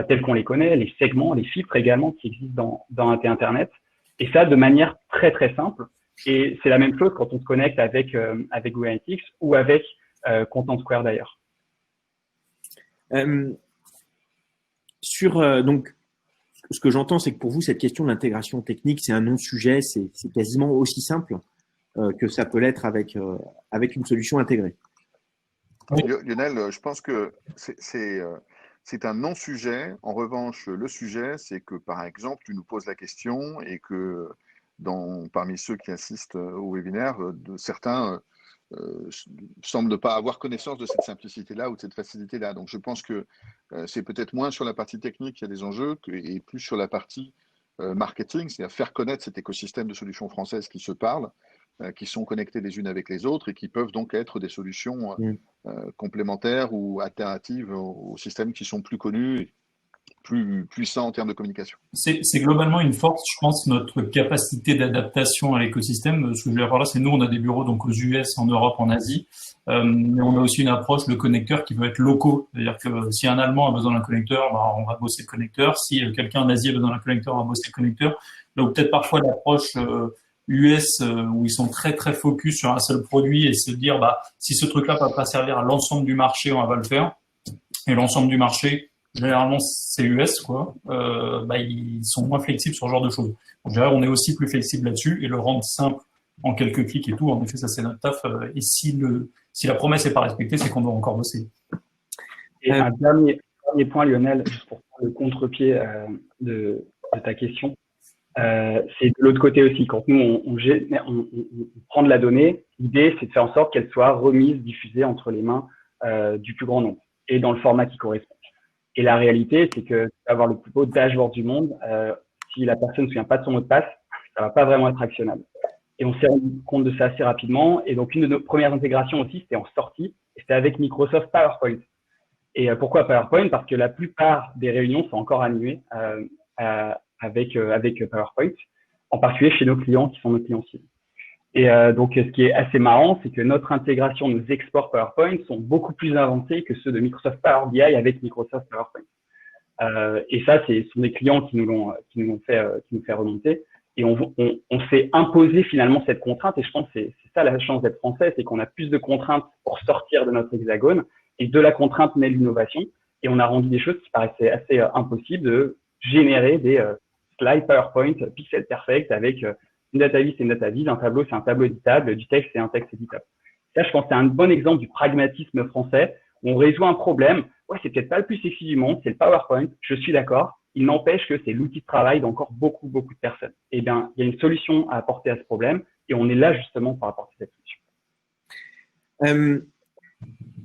telles qu'on les connaît, les segments, les filtres également qui existent dans AT Internet. Et ça de manière très très simple. Et c'est la même chose quand on se connecte avec Google Analytics ou avec Content Square d'ailleurs. Donc, ce que j'entends, c'est que pour vous, cette question de l'intégration technique, c'est un non-sujet, c'est quasiment aussi simple que ça peut l'être avec une solution intégrée. Lionel, je pense que c'est un non-sujet. En revanche, le sujet, c'est que, par exemple, tu nous poses la question et que parmi ceux qui assistent au webinaire, certains semblent ne pas avoir connaissance de cette simplicité-là ou de cette facilité-là. Donc je pense que c'est peut-être moins sur la partie technique qu'il y a des enjeux et plus sur la partie marketing, c'est-à-dire faire connaître cet écosystème de solutions françaises qui se parlent, qui sont connectées les unes avec les autres et qui peuvent donc être des solutions complémentaires ou alternatives aux systèmes qui sont plus connus et plus puissants en termes de communication. C'est globalement une force, je pense, notre capacité d'adaptation à l'écosystème. Ce que je veux dire par là, c'est nous, on a des bureaux donc aux US, en Europe, en Asie, mais on a aussi une approche, le connecteur, qui veut être locaux. C'est-à-dire que si un Allemand a besoin d'un connecteur, bah, on va bosser le connecteur. Si quelqu'un en Asie a besoin d'un connecteur, on va bosser le connecteur. Donc peut-être parfois l'approche US où ils sont très très focus sur un seul produit et se dire bah si ce truc-là va pas servir à l'ensemble du marché, on va le faire. Et l'ensemble du marché, généralement, c'est US, quoi. Bah, ils sont moins flexibles sur ce genre de choses. Donc, on est aussi plus flexible là-dessus et le rendre simple en quelques clics et tout. En effet, ça, c'est notre taf. Et si la promesse n'est pas respectée, c'est qu'on doit encore bosser. Et un dernier point, Lionel, juste pour prendre le contre-pied de ta question. C'est de l'autre côté aussi. Quand nous, on prend de la donnée, l'idée, c'est de faire en sorte qu'elle soit remise, diffusée entre les mains du plus grand nombre et dans le format qui correspond. Et la réalité, c'est que avoir le plus beau dashboard du monde, si la personne ne se souvient pas de son mot de passe, ça va pas vraiment être actionnable. Et on s'est rendu compte de ça assez rapidement. Et donc, une de nos premières intégrations aussi, c'était en sortie, et c'était avec Microsoft PowerPoint. Et pourquoi PowerPoint? Parce que la plupart des réunions sont encore animées avec PowerPoint, en particulier chez nos clients qui sont nos clients cibles. Et donc, ce qui est assez marrant, c'est que notre intégration, nos exports PowerPoint sont beaucoup plus avancés que ceux de Microsoft Power BI avec Microsoft PowerPoint. Et ça, ce sont des clients qui nous fait remonter. Et on s'est imposé finalement cette contrainte. Et je pense que c'est ça la chance d'être français, c'est qu'on a plus de contraintes pour sortir de notre hexagone. Et de la contrainte naît l'innovation. Et on a rendu des choses qui paraissaient assez impossibles de générer des slides PowerPoint pixel perfect avec une data vis, c'est une data vis, un tableau, c'est un tableau éditable, du texte, c'est un texte éditable. Ça, je pense que c'est un bon exemple du pragmatisme français où on résout un problème. Ouais, c'est peut-être pas le plus sexy du monde, c'est le PowerPoint, je suis d'accord. Il n'empêche que c'est l'outil de travail d'encore beaucoup, beaucoup de personnes. Eh bien, il y a une solution à apporter à ce problème et on est là justement pour apporter cette solution.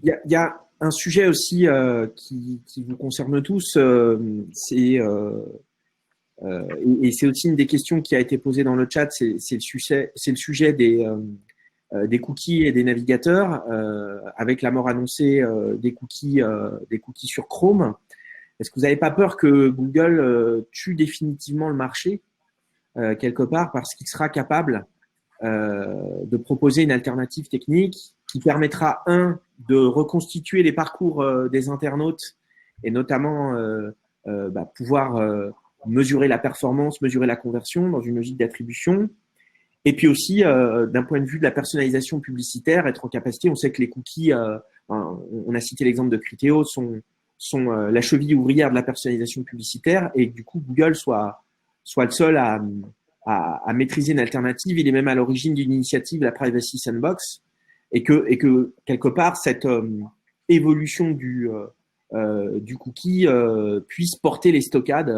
Il y a un sujet aussi qui vous concerne tous, et c'est aussi une des questions qui a été posée dans le chat, c'est le sujet des cookies et des navigateurs, avec la mort annoncée des cookies sur Chrome. Est-ce que vous n'avez pas peur que Google tue définitivement le marché quelque part parce qu'il sera capable de proposer une alternative technique qui permettra, de reconstituer les parcours des internautes et notamment pouvoir mesurer la performance, mesurer la conversion dans une logique d'attribution. Et puis aussi, d'un point de vue de la personnalisation publicitaire, être en capacité, on sait que les cookies, on a cité l'exemple de Criteo, sont la cheville ouvrière de la personnalisation publicitaire et que du coup, Google soit le seul à maîtriser une alternative. Il est même à l'origine d'une initiative, la Privacy Sandbox, et que quelque part, cette évolution du cookie puisse porter les stockades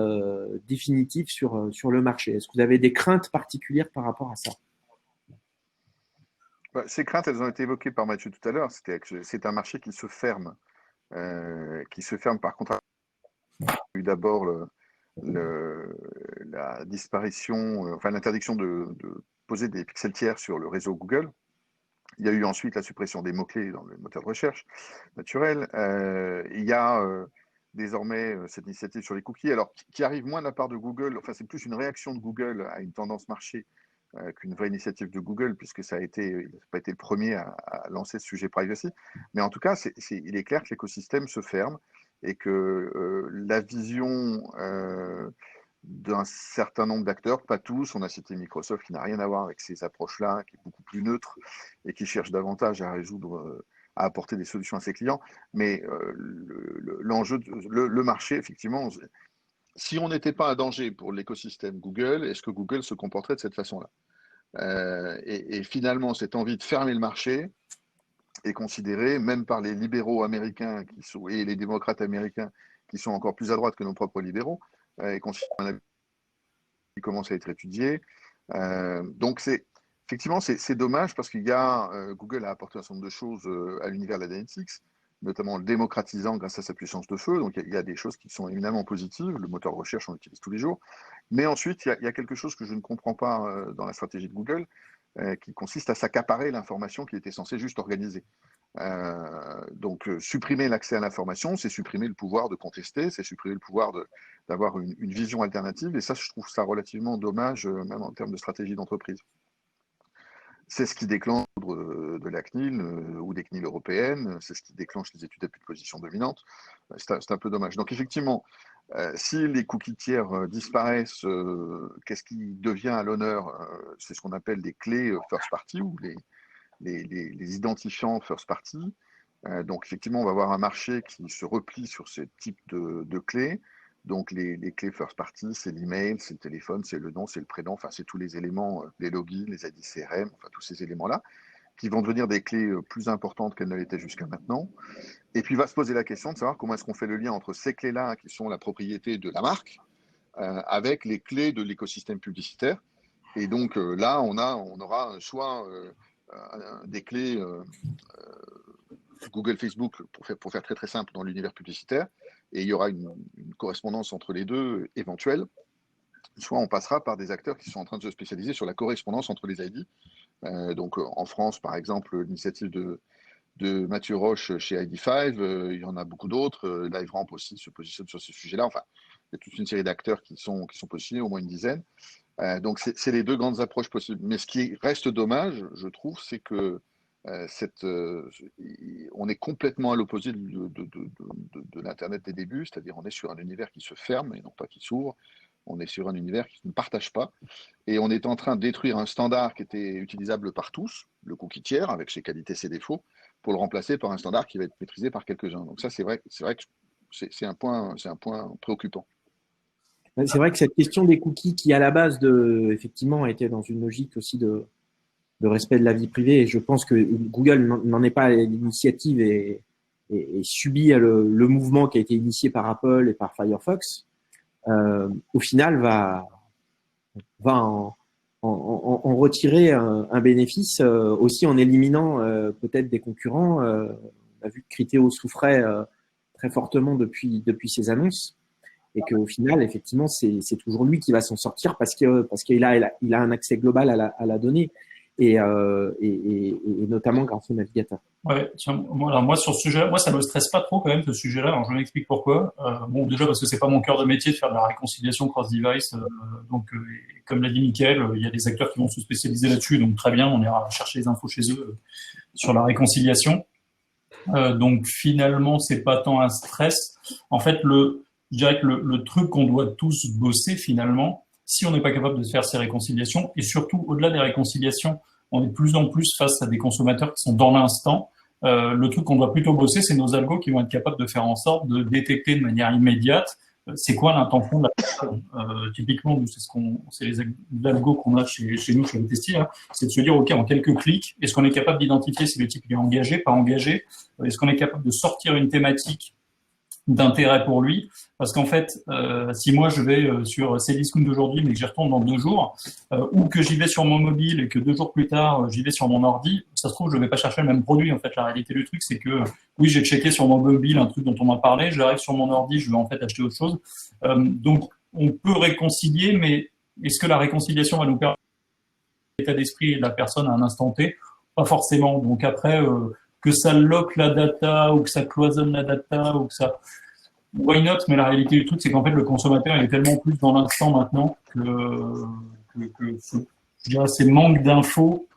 définitifs sur le marché. Est-ce que vous avez des craintes particulières par rapport à ça? Ces craintes, elles ont été évoquées par Mathieu tout à l'heure. C'est un marché qui se ferme par contre. Il y a eu d'abord la disparition, l'interdiction de poser des pixels tiers sur le réseau Google. Il y a eu ensuite la suppression des mots-clés dans le moteur de recherche naturel. Il y a désormais cette initiative sur les cookies, alors qui arrive moins de la part de Google. Enfin, c'est plus une réaction de Google à une tendance marché qu'une vraie initiative de Google, puisque il n'a pas été le premier à lancer ce sujet privacy. Mais en tout cas, il est clair que l'écosystème se ferme et que la vision d'un certain nombre d'acteurs, pas tous, on a cité Microsoft qui n'a rien à voir avec ces approches-là, qui est beaucoup plus neutre et qui cherche davantage à à apporter des solutions à ses clients. Mais l'enjeu, le marché, effectivement, si on n'était pas un danger pour l'écosystème Google, est-ce que Google se comporterait de cette façon-là? Et finalement, cette envie de fermer le marché est considérée, même par les libéraux américains et les démocrates américains, qui sont encore plus à droite que nos propres libéraux, et qui commence à être étudié. Donc, effectivement, c'est dommage parce qu'il y a Google a apporté un certain nombre de choses à l'univers de l'analytics, notamment en le démocratisant grâce à sa puissance de feu. Donc, il y a des choses qui sont éminemment positives. Le moteur de recherche, on l'utilise tous les jours. Mais ensuite, il y a quelque chose que je ne comprends pas dans la stratégie de Google, qui consiste à s'accaparer l'information qui était censée juste organiser. Donc, supprimer l'accès à l'information, c'est supprimer le pouvoir de contester, c'est supprimer le pouvoir d'avoir une vision alternative. Et ça, je trouve ça relativement dommage, même en termes de stratégie d'entreprise. C'est ce qui déclenche de la CNIL ou des CNIL européennes, c'est ce qui déclenche les études d'abus de position dominante. C'est un peu dommage. Donc effectivement, si les cookies tiers disparaissent, qu'est-ce qui devient à l'honneur? C'est ce qu'on appelle des clés first party ou les identifiants first party. Donc effectivement, on va avoir un marché qui se replie sur ce type de clés. Donc les clés first party, c'est l'email, c'est le téléphone, c'est le nom, c'est le prénom, enfin c'est tous les éléments, les logins, les ID CRM, enfin tous ces éléments-là, qui vont devenir des clés plus importantes qu'elles ne l'étaient jusqu'à maintenant. Et puis va se poser la question de savoir comment est-ce qu'on fait le lien entre ces clés-là, qui sont la propriété de la marque, avec les clés de l'écosystème publicitaire. Et donc là, on aura soit des clés Google, Facebook, pour faire très très simple dans l'univers publicitaire, et il y aura une correspondance entre les deux éventuelle, soit on passera par des acteurs qui sont en train de se spécialiser sur la correspondance entre les ID. Donc en France, par exemple, l'initiative de Mathieu Roche chez ID5, il y en a beaucoup d'autres, LiveRamp aussi se positionne sur ce sujet-là, enfin, il y a toute une série d'acteurs qui sont positionnés, au moins une dizaine. Donc c'est les deux grandes approches possibles. Mais ce qui reste dommage, je trouve, c'est que on est complètement à l'opposé de l'Internet des débuts, c'est-à-dire on est sur un univers qui se ferme et non pas qui s'ouvre, on est sur un univers qui ne partage pas, et on est en train de détruire un standard qui était utilisable par tous, le cookie tiers, avec ses qualités, ses défauts, pour le remplacer par un standard qui va être maîtrisé par quelques-uns. Donc ça, c'est vrai que c'est un point préoccupant. C'est vrai que cette question des cookies qui, à la base, effectivement, était dans une logique aussi de respect de la vie privée, et je pense que Google n'en est pas à l'initiative et subit le mouvement qui a été initié par Apple et par Firefox, au final va en retirer un bénéfice, aussi en éliminant peut-être des concurrents. On a vu que Criteo souffrait très fortement depuis ces annonces, et qu'au final, effectivement, c'est toujours lui qui va s'en sortir parce qu'il a un accès global à la donnée. Et notamment grâce au navigateur. Ouais, tiens, moi sur ce sujet, moi ça me stresse pas trop quand même ce sujet-là. Alors je m'explique pourquoi. Bon, déjà parce que c'est pas mon cœur de métier de faire de la réconciliation cross-device. Donc, comme l'a dit Mickaël, il y a des acteurs qui vont se spécialiser là-dessus. Donc très bien, on ira chercher les infos chez eux sur la réconciliation. Donc finalement, c'est pas tant un stress. En fait, je dirais que le truc qu'on doit tous bosser finalement, si on n'est pas capable de faire ces réconciliations, et surtout au-delà des réconciliations, on est de plus en plus face à des consommateurs qui sont dans l'instant. Le truc qu'on doit plutôt bosser, c'est nos algos qui vont être capables de faire en sorte de détecter de manière immédiate c'est quoi l'intention de la personne. Typiquement, c'est les algos qu'on a chez nous, chez Testi, hein, c'est de se dire, OK, en quelques clics, est-ce qu'on est capable d'identifier si le type est engagé, pas engagé? Est-ce qu'on est capable de sortir une thématique d'intérêt pour lui, parce qu'en fait, si moi je vais sur Cdiscount d'aujourd'hui, mais que j'y retourne dans 2 jours, ou que j'y vais sur mon mobile et que 2 jours plus tard j'y vais sur mon ordi, ça se trouve je vais pas chercher le même produit. En fait, la réalité du truc, c'est que oui, j'ai checké sur mon mobile un truc dont on m'a parlé, j'arrive sur mon ordi, je vais en fait acheter autre chose. Donc, on peut réconcilier, mais est-ce que la réconciliation va nous permettre l'état d'esprit de la personne à un instant T? Pas forcément. Donc après, que ça lock la data ou que ça cloisonne la data ou que ça... Why not? Mais la réalité du truc, c'est qu'en fait, le consommateur il est tellement plus dans l'instant maintenant que je dirais, ces manques d'infos,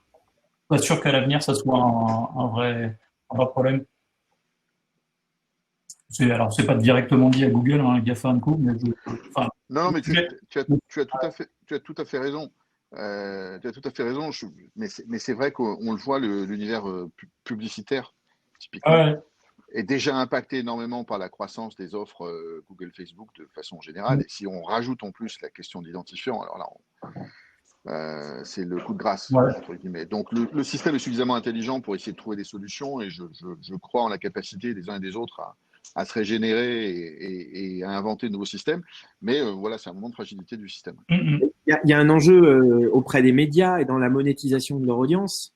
pas sûr qu'à l'avenir, ça soit un vrai problème. Alors, c'est pas directement dit à Google, hein, GAFA &Co, mais non, mais tu as tout à fait raison. Tu as tout à fait raison, mais c'est vrai qu'on le voit, l'univers publicitaire, typiquement, est déjà impacté énormément par la croissance des offres Google, Facebook de façon générale. Et si on rajoute en plus la question d'identifiant, alors là, c'est le coup de grâce, entre guillemets. Donc, le système est suffisamment intelligent pour essayer de trouver des solutions, et je crois en la capacité des uns et des autres à se régénérer et à inventer de nouveaux systèmes. Mais voilà, c'est un moment de fragilité du système. Mhm. Il y a un enjeu auprès des médias et dans la monétisation de leur audience,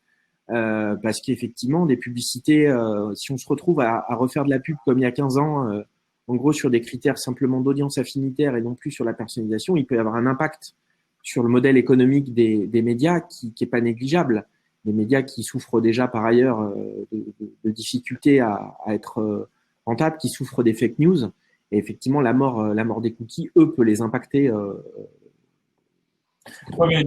parce qu'effectivement, des publicités, si on se retrouve à refaire de la pub comme il y a 15 ans, en gros sur des critères simplement d'audience affinitaire et non plus sur la personnalisation, il peut y avoir un impact sur le modèle économique des médias qui est pas négligeable. Des médias qui souffrent déjà par ailleurs de difficultés à être rentables, qui souffrent des fake news. Et effectivement, la mort des cookies, eux, peut les impacter. Ouais, mais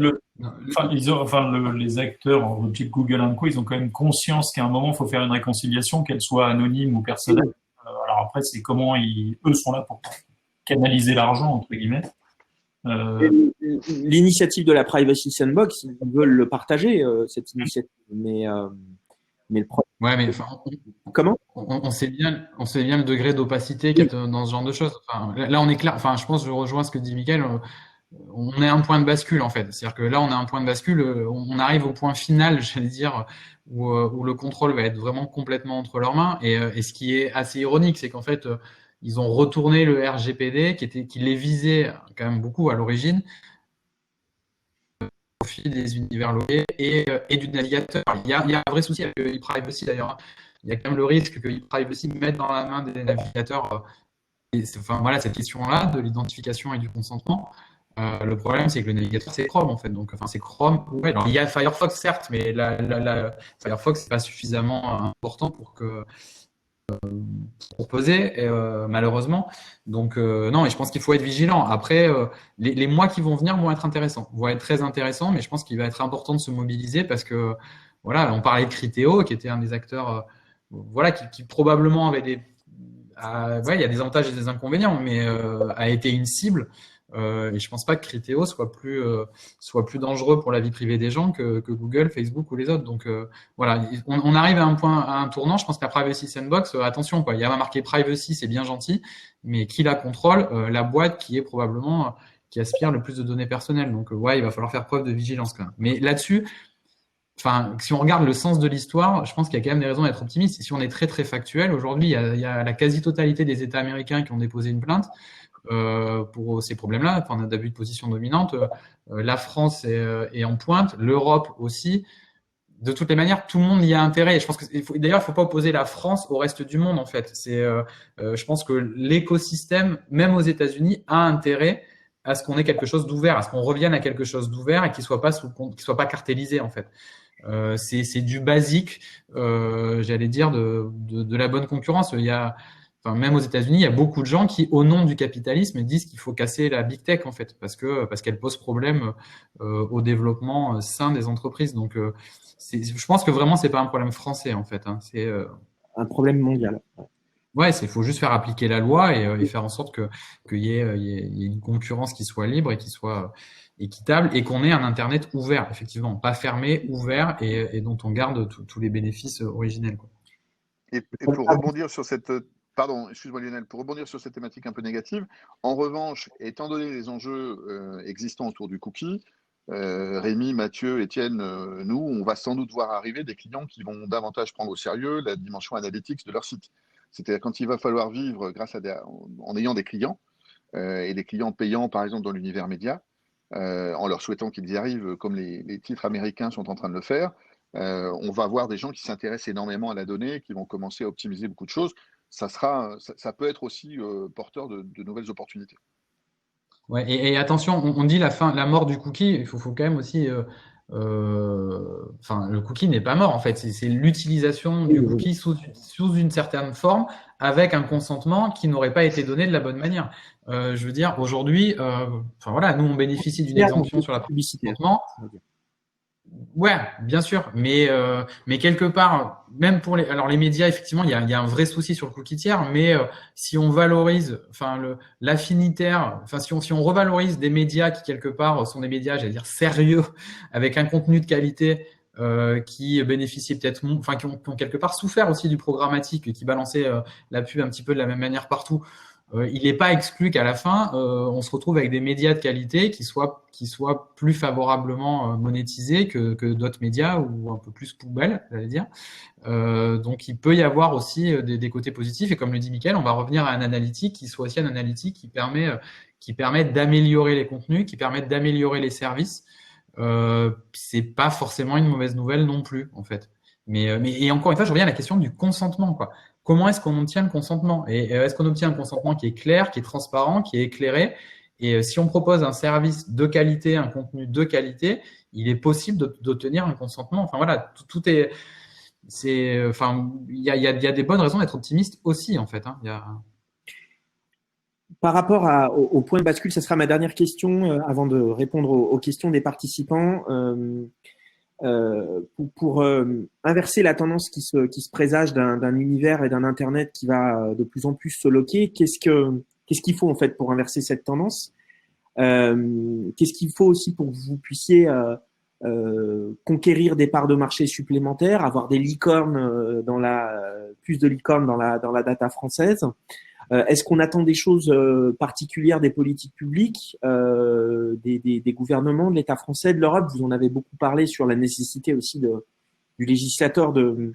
les acteurs type Google & Co, ils ont quand même conscience qu'à un moment, il faut faire une réconciliation, qu'elle soit anonyme ou personnelle. Alors après, c'est comment eux sont là pour canaliser l'argent, entre guillemets. L'initiative de la Privacy Sandbox, ils veulent le partager, cette initiative. Mais le problème. Ouais, mais comment on sait bien le degré d'opacité qu'il y a dans ce genre de choses. Enfin, là, on est clair. Enfin, je pense, je rejoins ce que dit Mickaël. On est à un point de bascule en fait. C'est-à-dire que là, on a un point de bascule. On arrive au point final, j'allais dire, où le contrôle va être vraiment complètement entre leurs mains. Et ce qui est assez ironique, c'est qu'en fait, ils ont retourné le RGPD qui les visait quand même beaucoup à l'origine au profit des univers logués et du navigateur. Il y a un vrai souci avec ePrivacy d'ailleurs. Il y a quand même le risque que ePrivacy mette dans la main des navigateurs voilà, cette question-là de l'identification et du consentement. Le problème, c'est que le navigateur, c'est Chrome, en fait. Donc, c'est Chrome. Ouais, alors, il y a Firefox, certes, mais Firefox, c'est pas suffisamment important pour peser, malheureusement. Donc, non, et je pense qu'il faut être vigilant. Après, les mois qui vont venir vont être intéressants, vont être très intéressants, mais je pense qu'il va être important de se mobiliser parce que, voilà, on parlait de Criteo, qui était un des acteurs, voilà, qui probablement avait ouais, il y a des avantages et des inconvénients, mais a été une cible. Et je pense pas que Criteo soit plus dangereux pour la vie privée des gens que Google, Facebook ou les autres. Donc voilà, on arrive à un tournant. Je pense que la Privacy Sandbox, attention quoi, il y a marqué Privacy, c'est bien gentil, mais qui la contrôle? La boîte qui est probablement qui aspire le plus de données personnelles. Donc ouais, il va falloir faire preuve de vigilance quand même. Mais là-dessus, enfin, si on regarde le sens de l'histoire, je pense qu'il y a quand même des raisons d'être optimiste. Et si on est très très factuel, aujourd'hui, il y a la quasi-totalité des États américains qui ont déposé une plainte pour ces problèmes-là, enfin, d'abus de position dominante. La France est en pointe, l'Europe aussi. De toutes les manières, tout le monde y a intérêt. Et je pense que d'ailleurs, il faut pas opposer la France au reste du monde en fait. Je pense que l'écosystème, même aux États-Unis, a intérêt à ce qu'on ait quelque chose d'ouvert, à ce qu'on revienne à quelque chose d'ouvert et qui soit pas cartélisé en fait. C'est du basique, j'allais dire de la bonne concurrence. Même aux États-Unis, il y a beaucoup de gens qui, au nom du capitalisme, disent qu'il faut casser la big tech en fait, parce qu'elle pose problème au développement sain des entreprises. Donc, je pense que vraiment, c'est pas un problème français en fait. Hein. C'est un problème mondial. Ouais, il faut juste faire appliquer la loi et faire en sorte qu'il y ait une concurrence qui soit libre et qui soit équitable et qu'on ait un Internet ouvert, effectivement, pas fermé, ouvert et dont on garde tous les bénéfices originels. Quoi. Et pour rebondir sur cette Pardon, excuse-moi Lionel, pour rebondir sur cette thématique un peu négative, en revanche, étant donné les enjeux existants autour du cookie, Rémi, Mathieu, Étienne, nous, on va sans doute voir arriver des clients qui vont davantage prendre au sérieux la dimension analytics de leur site. C'est-à-dire quand il va falloir vivre en ayant des clients, et des clients payants, par exemple, dans l'univers média, en leur souhaitant qu'ils y arrivent, comme les titres américains sont en train de le faire, on va voir des gens qui s'intéressent énormément à la donnée, qui vont commencer à optimiser beaucoup de choses. Ça peut être aussi porteur de nouvelles opportunités. Ouais, et attention, on dit la mort du cookie, il faut quand même aussi, le cookie n'est pas mort en fait, c'est l'utilisation du cookie sous une certaine forme avec un consentement qui n'aurait pas été donné de la bonne manière. Je veux dire, aujourd'hui, voilà, nous on bénéficie d'une exemption sur la publicité. Ouais, bien sûr, mais quelque part, même pour les médias, effectivement, il y a un vrai souci sur le cookie tiers, mais si on valorise, l'affinitaire, si on revalorise des médias qui quelque part sont des médias, j'allais dire sérieux, avec un contenu de qualité qui bénéficient peut-être, qui ont quelque part souffert aussi du programmatique, qui balançait la pub un petit peu de la même manière partout. il n'est pas exclu qu'à la fin, on se retrouve avec des médias de qualité qui soient plus favorablement monétisés que d'autres médias ou un peu plus poubelles, j'allais dire. Donc, il peut y avoir aussi des côtés positifs. Et comme le dit Mickaël, on va revenir à un analytique qui soit aussi un analytique qui permet d'améliorer les contenus, qui permet d'améliorer les services. C'est pas forcément une mauvaise nouvelle non plus, en fait. Et encore une fois, je reviens à la question du consentement, quoi. Comment est-ce qu'on obtient le consentement? Et est-ce qu'on obtient un consentement qui est clair, qui est transparent, qui est éclairé? Et si on propose un service de qualité, un contenu de qualité, il est possible d'obtenir un consentement. Enfin voilà, tout est, enfin, il y a des bonnes raisons d'être optimiste aussi, en fait. Hein. Par rapport au point de bascule, ça sera ma dernière question avant de répondre aux questions des participants. Pour inverser la tendance qui se présage d'un univers et d'un Internet qui va de plus en plus se loquer, qu'est-ce qu'il faut en fait pour inverser cette tendance? Qu'est-ce qu'il faut aussi pour que vous puissiez conquérir des parts de marché supplémentaires, avoir des licornes plus de licornes dans la data française? Est-ce qu'on attend des choses particulières des politiques publiques, des gouvernements, de l'État français, de l'Europe? Vous en avez beaucoup parlé sur la nécessité aussi du législateur de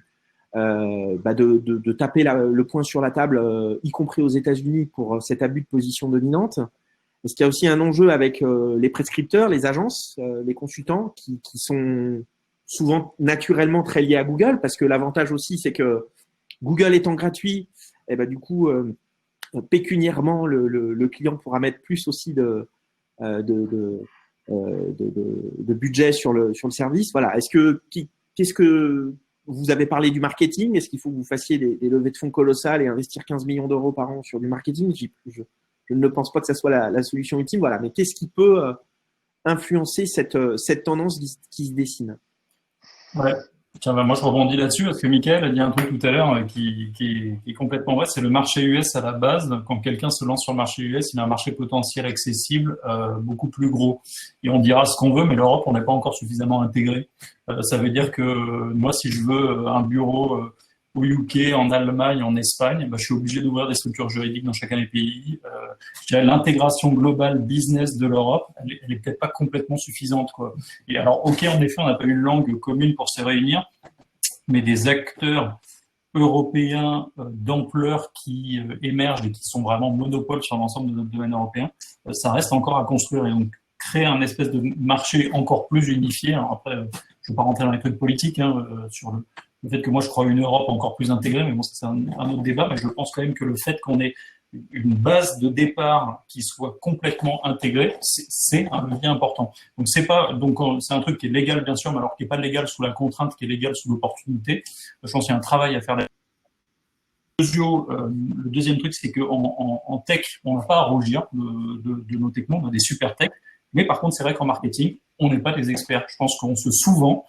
taper le poing sur la table, y compris aux États-Unis, pour cet abus de position dominante. Est-ce qu'il y a aussi un enjeu avec les prescripteurs, les agences, les consultants qui sont souvent naturellement très liés à Google, parce que l'avantage aussi, c'est que Google étant gratuit, du coup, pécuniairement, le client pourra mettre plus aussi de budget sur le service. Voilà. Qu'est-ce que vous avez parlé du marketing? Est-ce qu'il faut que vous fassiez des levées de fonds colossales et investir 15 millions d'euros par an sur du marketing? Je ne pense pas que ça soit la solution ultime. Voilà. Mais qu'est-ce qui peut influencer cette tendance qui se dessine? Ouais. Tiens, moi je rebondis là-dessus parce que Mickaël a dit un truc tout à l'heure qui est complètement vrai, c'est le marché US à la base. Quand quelqu'un se lance sur le marché US, il a un marché potentiel accessible beaucoup plus gros. Et on dira ce qu'on veut, mais l'Europe, on n'est pas encore suffisamment intégré. Ça veut dire que moi, si je veux un bureau au UK, en Allemagne, en Espagne, je suis obligé d'ouvrir des structures juridiques dans chacun des pays. L'intégration globale business de l'Europe, elle est peut-être pas complètement suffisante, quoi. Et alors, ok, en effet, on n'a pas une langue commune pour se réunir, mais des acteurs européens d'ampleur qui émergent et qui sont vraiment monopoles sur l'ensemble de notre domaine européen, ça reste encore à construire. Et donc, créer un espèce de marché encore plus unifié. Alors après, je ne vais pas rentrer dans les trucs politiques sur le fait que moi je crois une Europe encore plus intégrée, mais bon, ça c'est un autre débat. Mais je pense quand même que le fait qu'on ait une base de départ qui soit complètement intégrée, c'est un levier important. Donc c'est un truc qui est légal bien sûr, mais alors qui est pas légal sous la contrainte, qui est légal sous l'opportunité. Je pense qu'il y a un travail à faire. Le deuxième truc, c'est qu'en tech, on n'a pas à rougir de nos technos, on a des super tech. Mais par contre, c'est vrai qu'en marketing, on n'est pas des experts. Je pense qu'on se sous-vend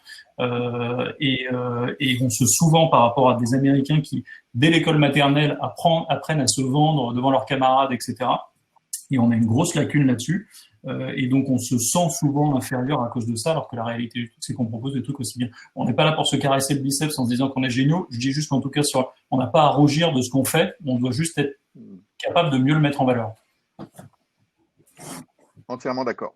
et on se sous-vend par rapport à des Américains qui, dès l'école maternelle, apprennent à se vendre devant leurs camarades, etc. Et on a une grosse lacune là-dessus. Et donc, on se sent souvent inférieur à cause de ça, alors que la réalité du truc, c'est qu'on propose des trucs aussi bien. On n'est pas là pour se caresser le biceps en se disant qu'on est géniaux. Je dis juste qu'en tout cas, on n'a pas à rougir de ce qu'on fait. On doit juste être capable de mieux le mettre en valeur. Entièrement d'accord.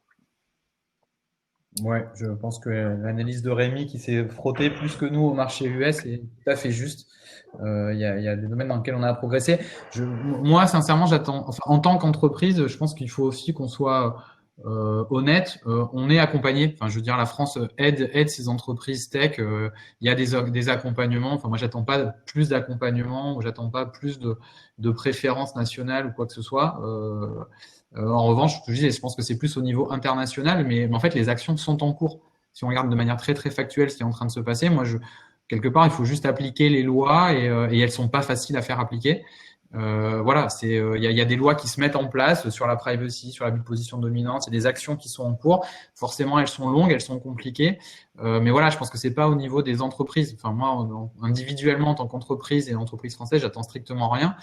Ouais, je pense que l'analyse de Rémi qui s'est frotté plus que nous au marché US est tout à fait juste. Il y a des domaines dans lesquels on a progressé. Moi, sincèrement, en tant qu'entreprise, je pense qu'il faut aussi qu'on soit honnête. On est accompagné. Enfin, je veux dire, la France aide ses entreprises tech. Il y a des accompagnements. Enfin, moi, j'attends pas plus d'accompagnement ou j'attends pas plus de préférence nationale ou quoi que ce soit. En revanche, je pense que c'est plus au niveau international, mais en fait, les actions sont en cours. Si on regarde de manière très très factuelle ce qui est en train de se passer, quelque part, il faut juste appliquer les lois et elles sont pas faciles à faire appliquer. Voilà, il y a des lois qui se mettent en place sur la privacy, sur l'abus de position dominante, c'est des actions qui sont en cours. Forcément, elles sont longues, elles sont compliquées, mais voilà, je pense que c'est pas au niveau des entreprises. Enfin, moi, individuellement, en tant qu'entreprise et entreprise française, j'attends strictement rien.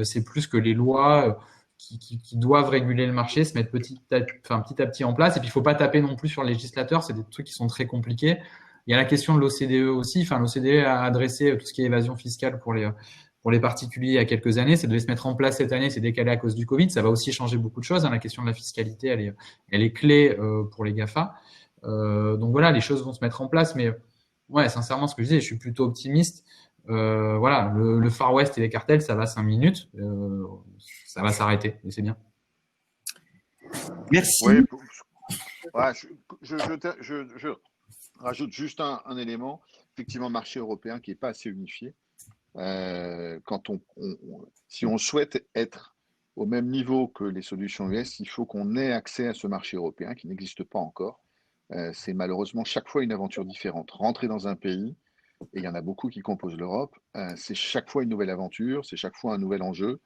C'est plus que les lois qui doivent réguler le marché, se mettre petit à petit en place. Et puis, il faut pas taper non plus sur le législateur. C'est des trucs qui sont très compliqués. Il y a la question de l'OCDE aussi. Enfin, l'OCDE a adressé tout ce qui est évasion fiscale pour pour les particuliers il y a quelques années. Ça devait se mettre en place cette année, c'est décalé à cause du Covid. Ça va aussi changer beaucoup de choses. La question de la fiscalité, elle est clé pour les GAFA. Donc voilà, les choses vont se mettre en place. Mais ouais, sincèrement, ce que je dis, je suis plutôt optimiste. Voilà, le Far West et les cartels, ça va 5 minutes. Ça va s'arrêter et c'est bien. Merci. Oui, ouais, je rajoute juste un élément. Effectivement, marché européen qui n'est pas assez unifié. Si on souhaite être au même niveau que les solutions US, il faut qu'on ait accès à ce marché européen qui n'existe pas encore. C'est malheureusement chaque fois une aventure différente. Rentrer dans un pays, et il y en a beaucoup qui composent l'Europe, c'est chaque fois une nouvelle aventure, c'est chaque fois un nouvel enjeu.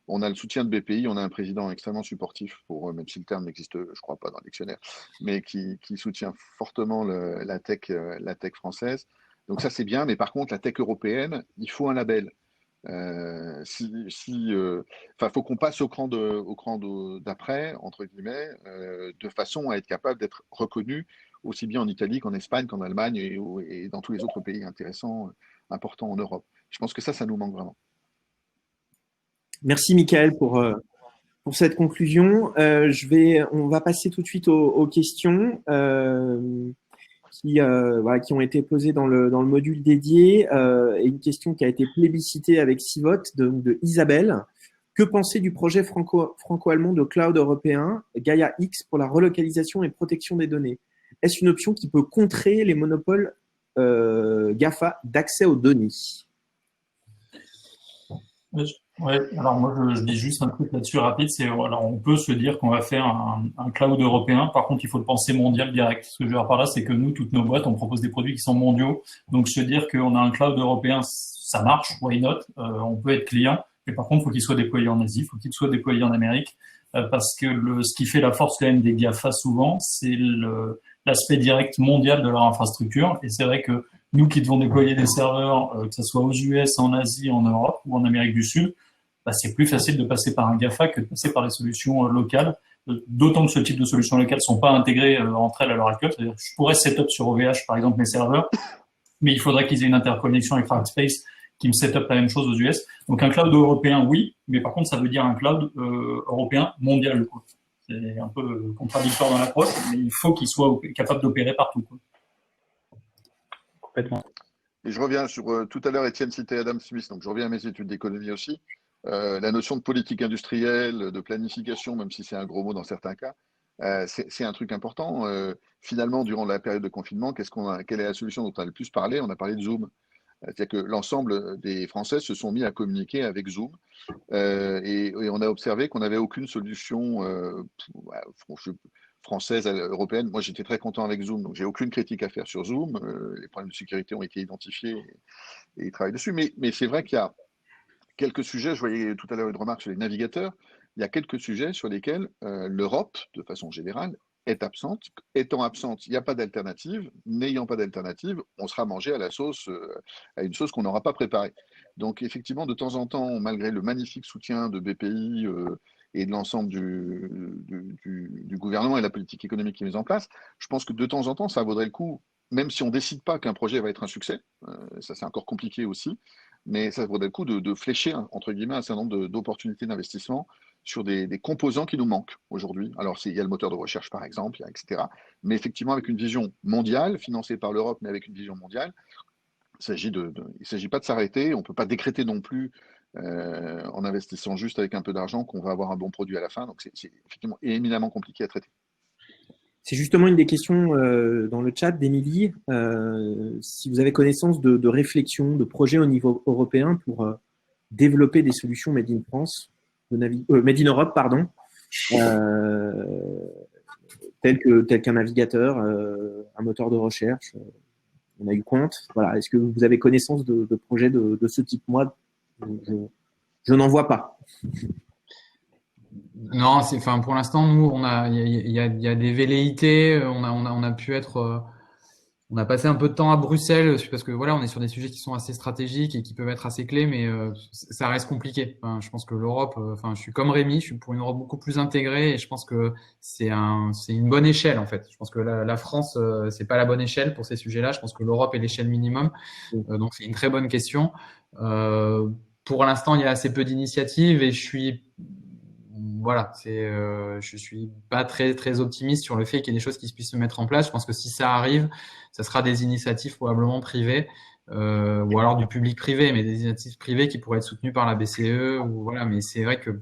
On a le soutien de BPI, on a un président extrêmement supportif, même si le terme n'existe, je crois pas dans le dictionnaire, mais qui soutient fortement la tech française. Donc ça c'est bien, mais par contre la tech européenne, il faut un label. Faut qu'on passe au cran d'après, entre guillemets, de façon à être capable d'être reconnu aussi bien en Italie qu'en Espagne, qu'en Allemagne et dans tous les autres pays intéressants, importants en Europe. Je pense que ça nous manque vraiment. Merci Michael pour cette conclusion. On va passer tout de suite aux questions qui ont été posées dans le module dédié. Et une question qui a été plébiscitée avec 6 votes de Isabelle. Que penser du projet franco-allemand de cloud européen Gaia X pour la relocalisation et protection des données? Est-ce une option qui peut contrer les monopoles GAFA d'accès aux données? Ouais, alors moi je dis juste un truc là-dessus rapide, alors on peut se dire qu'on va faire un cloud européen, par contre il faut le penser mondial direct. Ce que je veux dire par là, c'est que nous, toutes nos boîtes, on propose des produits qui sont mondiaux, donc se dire qu'on a un cloud européen, ça marche, why not, on peut être client, mais par contre il faut qu'il soit déployé en Asie, il faut qu'il soit déployé en Amérique, parce que ce qui fait la force quand même des GAFA souvent, c'est l'aspect direct mondial de leur infrastructure, et c'est vrai que nous qui devons déployer des serveurs, que ce soit aux US, en Asie, en Europe ou en Amérique du Sud, c'est plus facile de passer par un GAFA que de passer par les solutions locales, d'autant que ce type de solutions locales sont pas intégrées entre elles à l'heure actuelle. C'est-à-dire que je pourrais setup sur OVH, par exemple, mes serveurs, mais il faudrait qu'ils aient une interconnexion avec Rackspace qui me setup la même chose aux US. Donc un cloud européen, oui, mais par contre, ça veut dire un cloud européen mondial, quoi. C'est un peu contradictoire dans l'approche, mais il faut qu'il soit capable d'opérer partout, quoi. Complètement. Et je reviens sur, tout à l'heure, Étienne citait Adam Smith, donc je reviens à mes études d'économie aussi. La notion de politique industrielle, de planification, même si c'est un gros mot dans certains cas, c'est un truc important. Finalement, durant la période de confinement, quelle est la solution dont on a le plus parlé? On a parlé de Zoom. C'est-à-dire que l'ensemble des Français se sont mis à communiquer avec Zoom et on a observé qu'on n'avait aucune solution française, européenne. Moi, j'étais très content avec Zoom, donc j'ai aucune critique à faire sur Zoom. Les problèmes de sécurité ont été identifiés et ils travaillent dessus. Mais c'est vrai qu'il y a quelques sujets, je voyais tout à l'heure une remarque sur les navigateurs, il y a quelques sujets sur lesquels l'Europe, de façon générale, est absente. Étant absente, il n'y a pas d'alternative. N'ayant pas d'alternative, on sera mangé à une sauce qu'on n'aura pas préparée. Donc effectivement, de temps en temps, malgré le magnifique soutien de BPI et de l'ensemble du gouvernement et la politique économique qui est mise en place, je pense que de temps en temps, ça vaudrait le coup, même si on ne décide pas qu'un projet va être un succès, ça c'est encore compliqué aussi, mais ça vaudrait le coup de flécher, entre guillemets, un certain nombre d'opportunités d'investissement sur des composants qui nous manquent aujourd'hui. Alors, il y a le moteur de recherche, par exemple, etc. Mais effectivement, avec une vision mondiale, financée par l'Europe, mais avec une vision mondiale, il ne s'agit pas de s'arrêter. On ne peut pas décréter non plus, en investissant juste avec un peu d'argent, qu'on va avoir un bon produit à la fin. Donc, c'est effectivement éminemment compliqué à traiter. C'est justement une des questions dans le chat d'Émilie. Si vous avez connaissance de réflexions, de projets au niveau européen pour développer des solutions Made in France, Made in Europe, pardon, tel qu'un navigateur, un moteur de recherche, on a eu compte. Voilà. Est-ce que vous avez connaissance de projets de ce type? Moi, je n'en vois pas. Non, pour l'instant, nous, il y a des velléités. On a pu être, on a passé un peu de temps à Bruxelles parce que voilà, on est sur des sujets qui sont assez stratégiques et qui peuvent être assez clés, mais ça reste compliqué. Je pense que l'Europe, je suis comme Rémi, je suis pour une Europe beaucoup plus intégrée et je pense que c'est une bonne échelle en fait. Je pense que la France, c'est pas la bonne échelle pour ces sujets-là. Je pense que l'Europe est l'échelle minimum, donc c'est une très bonne question. pour l'instant, il y a assez peu d'initiatives et je suis pas très optimiste sur le fait qu'il y ait des choses qui puissent se mettre en place. Je pense que si ça arrive, ça sera des initiatives probablement privées ou alors du public privé, mais des initiatives privées qui pourraient être soutenues par la BCE ou voilà. Mais c'est vrai que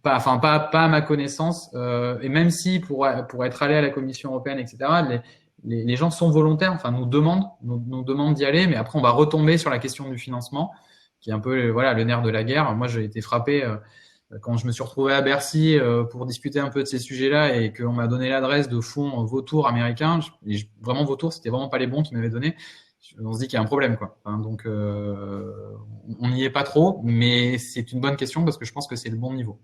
pas à ma connaissance. Et même si pour être allé à la Commission européenne, etc., les gens sont volontaires, enfin nous demandent d'y aller, mais après on va retomber sur la question du financement, qui est un peu le nerf de la guerre. Moi, j'ai été frappé quand je me suis retrouvé à Bercy pour discuter un peu de ces sujets-là et qu'on m'a donné l'adresse de fonds vautours américains. Vraiment vautours, c'était vraiment pas les bons qu'ils m'avaient donné. On se dit qu'il y a un problème, quoi. Enfin, donc on n'y est pas trop, mais c'est une bonne question parce que je pense que c'est le bon niveau.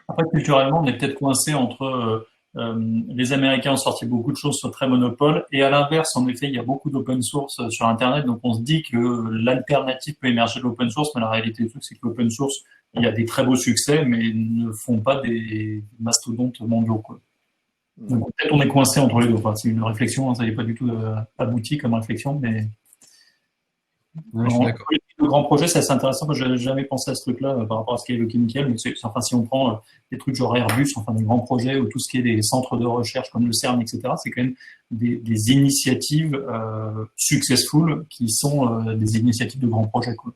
Après, culturellement, on est peut-être coincé entre les Américains ont sorti beaucoup de choses sur très monopole et à l'inverse, en effet, il y a beaucoup d'open source sur Internet. Donc, on se dit que l'alternative peut émerger de l'open source, mais la réalité du truc, c'est que l'open source, il y a des très beaux succès, mais ne font pas des mastodontes mondiaux, quoi. Donc, peut-être on est coincé entre les deux. Enfin, c'est une réflexion, hein, ça n'est pas du tout abouti comme réflexion, mais Ouais, je suis d'accord. le grand projet, c'est assez intéressant. Moi, je n'avais jamais pensé à ce truc-là par rapport à ce qu'est évoqué Mickaël. Mais enfin, si on prend des trucs genre Airbus, enfin des grands projets ou tout ce qui est des centres de recherche comme le CERN, etc., c'est quand même des initiatives successful qui sont des initiatives de grands projets, quoi.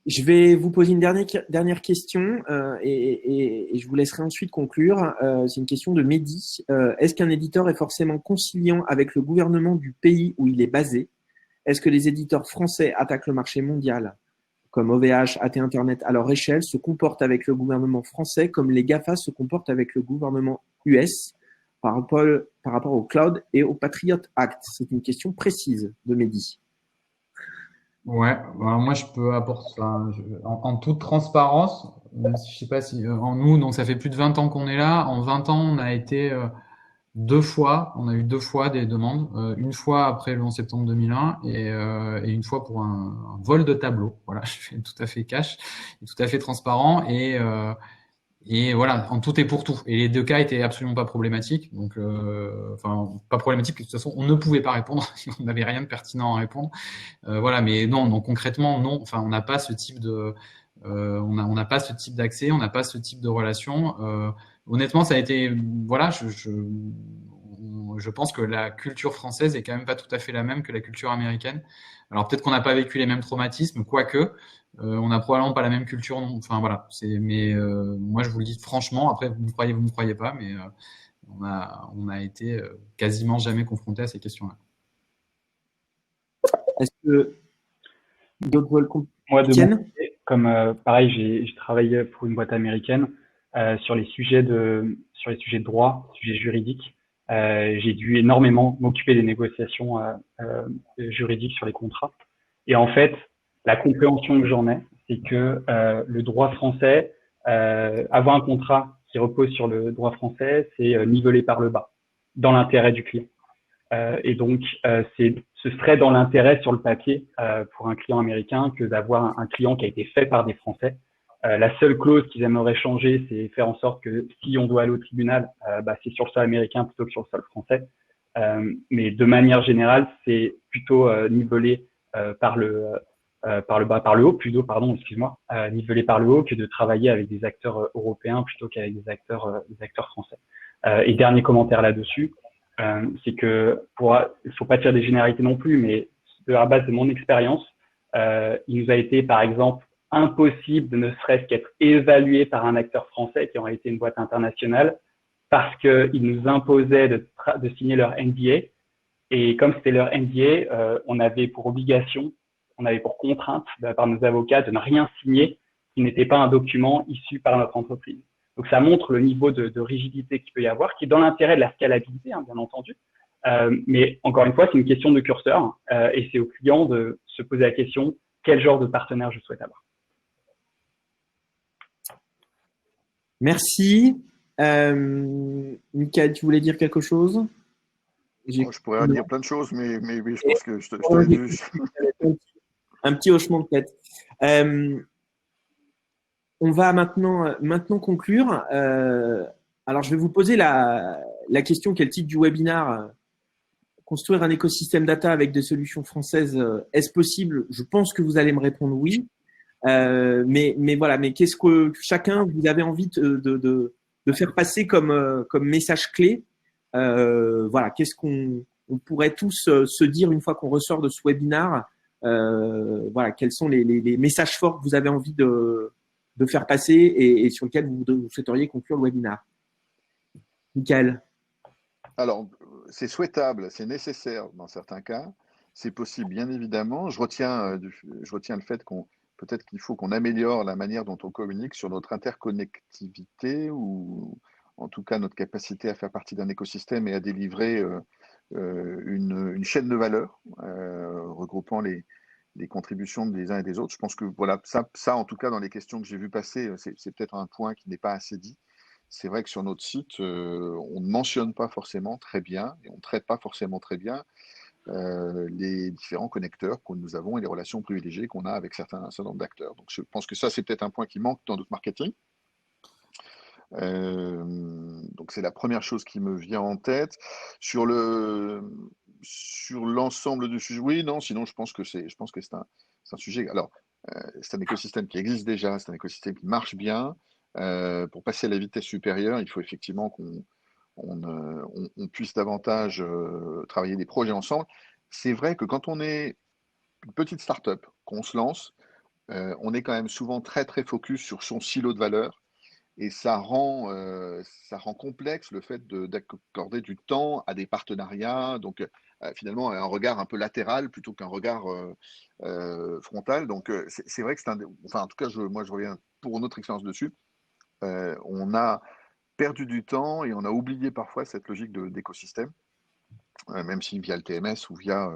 Je vais vous poser une dernière question et je vous laisserai ensuite conclure. C'est une question de Mehdi. Est-ce qu'un éditeur est forcément conciliant avec le gouvernement du pays où il est basé? Est-ce que les éditeurs français attaquent le marché mondial, comme OVH, AT Internet, à leur échelle, se comportent avec le gouvernement français comme les GAFA se comportent avec le gouvernement US par rapport au cloud et au Patriot Act? C'est une question précise de Mehdi. Ouais, alors moi je peux apporter en toute transparence, même si je sais pas si en nous, donc ça fait plus de 20 ans qu'on est là. En 20 ans, on a été on a eu 2 fois des demandes, une fois après le 11 septembre 2001 et une fois pour un vol de tableau. Voilà, je suis tout à fait cash, et tout à fait transparent et voilà, en tout et pour tout. Et les 2 cas étaient absolument pas problématiques. Donc, pas problématiques, de toute façon, on ne pouvait pas répondre. On n'avait rien de pertinent à répondre. Voilà, mais non, donc concrètement, non. Enfin, on n'a pas ce type de, on n'a pas ce type d'accès, on n'a pas ce type de relation. Honnêtement, ça a été, voilà, je pense que la culture française est quand même pas tout à fait la même que la culture américaine. Alors peut-être qu'on n'a pas vécu les mêmes traumatismes, quoique. On n'a probablement pas la même culture, non. Enfin voilà. Mais moi je vous le dis franchement. Après vous me croyez pas, mais on a été quasiment jamais confronté à ces questions-là. Est-ce que d'autres veulent Moi, de mon côté, comme pareil, j'ai travaillé pour une boîte américaine sur les sujets de droit, sujets juridiques. J'ai dû énormément m'occuper des négociations juridiques sur les contrats. Et en fait, la compréhension que j'en ai, c'est que le droit français, avoir un contrat qui repose sur le droit français, c'est nivelé par le bas, dans l'intérêt du client. Et donc, ce serait dans l'intérêt sur le papier pour un client américain que d'avoir un client qui a été fait par des Français. La seule clause qu'ils aimeraient changer, c'est faire en sorte que si on doit aller au tribunal, c'est sur le sol américain plutôt que sur le sol français. Mais de manière générale, c'est plutôt nivelé par le bas, par le haut plutôt, pardon, excuse-moi, nivelé par le haut que de travailler avec des acteurs européens plutôt qu'avec des acteurs français. Et dernier commentaire là-dessus, c'est que il faut pas tirer des généralités non plus, mais à la base de mon expérience, il nous a été par exemple impossible de ne serait-ce qu'être évalué par un acteur français qui aurait été une boîte internationale parce qu'ils nous imposaient de signer leur NDA. Et comme c'était leur NDA, on avait pour obligation, on avait pour contrainte par nos avocats de ne rien signer qui n'était pas un document issu par notre entreprise. Donc ça montre le niveau de rigidité qu'il peut y avoir, qui est dans l'intérêt de la scalabilité, hein, bien entendu. Mais encore une fois, c'est une question de curseur et c'est au client de se poser la question quel genre de partenaire je souhaite avoir. Merci. Mickaël, tu voulais dire quelque chose? Je pourrais dire plein de choses, mais je pense que je t'ai vu. Un petit hochement de tête. On va maintenant conclure. Alors, je vais vous poser la question qui est le titre du webinaire construire un écosystème data avec des solutions françaises, est-ce possible? Je pense que vous allez me répondre oui. Mais voilà, mais qu'est-ce que chacun vous avez envie de faire passer comme message clé? Voilà, qu'est-ce qu'on pourrait tous se dire une fois qu'on ressort de ce webinaire? Voilà, quels sont les messages forts que vous avez envie de faire passer et sur lesquels vous souhaiteriez conclure le webinaire? Michael. Alors, c'est souhaitable, c'est nécessaire dans certains cas, c'est possible bien évidemment. Je retiens le fait peut-être qu'il faut qu'on améliore la manière dont on communique sur notre interconnectivité ou en tout cas notre capacité à faire partie d'un écosystème et à délivrer une chaîne de valeur regroupant les contributions des uns et des autres. Je pense que voilà, ça en tout cas dans les questions que j'ai vues passer, c'est peut-être un point qui n'est pas assez dit. C'est vrai que sur notre site, on ne mentionne pas forcément très bien et on ne traite pas forcément très bien les différents connecteurs que nous avons et les relations privilégiées qu'on a avec un certain nombre d'acteurs. Donc je pense que ça, c'est peut-être un point qui manque dans notre marketing. Donc c'est la première chose qui me vient en tête. Sur l'ensemble du sujet, oui, non, sinon je pense que c'est un sujet. Alors, c'est un écosystème qui existe déjà, c'est un écosystème qui marche bien. Pour passer à la vitesse supérieure, il faut effectivement qu'on puisse davantage travailler des projets ensemble. C'est vrai que quand on est une petite start-up, qu'on se lance, on est quand même souvent très très focus sur son silo de valeur et ça rend complexe le fait d'accorder du temps à des partenariats, donc finalement un regard un peu latéral plutôt qu'un regard frontal. Donc c'est vrai que en tout cas moi je reviens pour notre expérience dessus. On a perdu du temps et on a oublié parfois cette logique d'écosystème, même si via le TMS ou via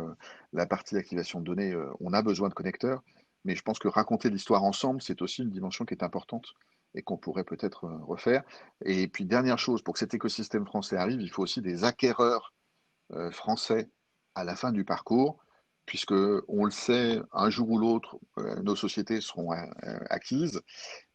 la partie activation de données, on a besoin de connecteurs. Mais je pense que raconter l'histoire ensemble, c'est aussi une dimension qui est importante et qu'on pourrait peut-être refaire. Et puis, dernière chose, pour que cet écosystème français arrive, il faut aussi des acquéreurs français à la fin du parcours, puisque on le sait, un jour ou l'autre, nos sociétés seront acquises.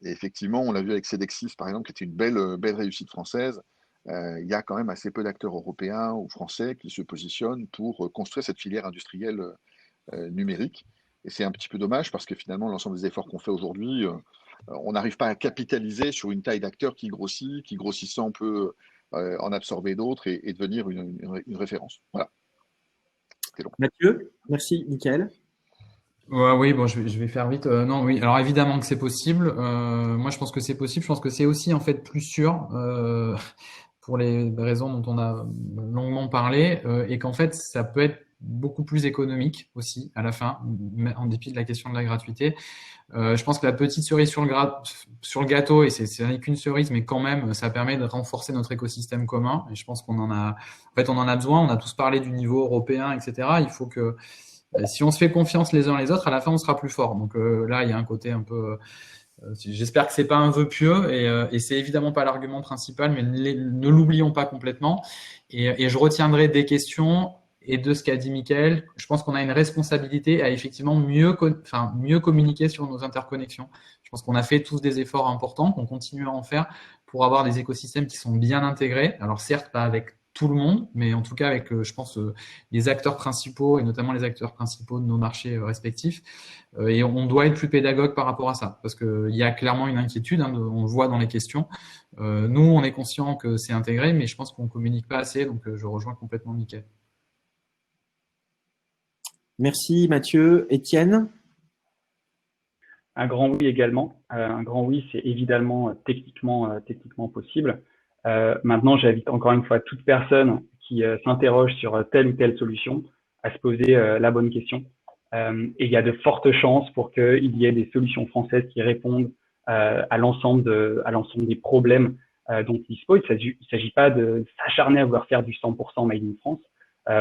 Et effectivement, on l'a vu avec Cedexis, par exemple, qui était une belle réussite française. Il y a quand même assez peu d'acteurs européens ou français qui se positionnent pour construire cette filière industrielle numérique. Et c'est un petit peu dommage parce que finalement, l'ensemble des efforts qu'on fait aujourd'hui, on n'arrive pas à capitaliser sur une taille d'acteurs qui grossit, qui grossissant peut en absorber d'autres et devenir une référence. Voilà. Mathieu, merci. Michael. Ouais, oui, bon, je vais faire vite. Non, oui. Alors évidemment que c'est possible. Moi, je pense que c'est possible. Je pense que c'est aussi en fait plus sûr pour les raisons dont on a longuement parlé et qu'en fait, ça peut être beaucoup plus économique aussi à la fin, en dépit de la question de la gratuité. Je pense que la petite cerise sur le gâteau, et c'est n'est qu'une cerise, mais quand même, ça permet de renforcer notre écosystème commun. Et je pense qu'on en a besoin. On a tous parlé du niveau européen, etc. Il faut que si on se fait confiance les uns les autres, à la fin, on sera plus fort. Donc là, il y a un côté un peu. J'espère que c'est pas un vœu pieux et c'est évidemment pas l'argument principal, mais ne l'oublions pas complètement. Et je retiendrai des questions et de ce qu'a dit Michael. Je pense qu'on a une responsabilité à effectivement mieux communiquer sur nos interconnexions. Je pense qu'on a fait tous des efforts importants, qu'on continue à en faire pour avoir des écosystèmes qui sont bien intégrés. Alors certes, pas avec tout le monde, mais en tout cas avec, je pense, les acteurs principaux et notamment les acteurs principaux de nos marchés respectifs. Et on doit être plus pédagogue par rapport à ça, parce qu'il y a clairement une inquiétude, hein, on le voit dans les questions. Nous, on est conscient que c'est intégré, mais je pense qu'on communique pas assez, donc je rejoins complètement Mickaël. Merci Mathieu. Étienne? Un grand oui également. Un grand oui, c'est évidemment techniquement possible. Maintenant, j'invite encore une fois toute personne qui s'interroge sur telle ou telle solution à se poser la bonne question. Et il y a de fortes chances pour qu'il y ait des solutions françaises qui répondent à l'ensemble des problèmes dont il se pose. Il ne s'agit pas de s'acharner à vouloir faire du 100% Made in France.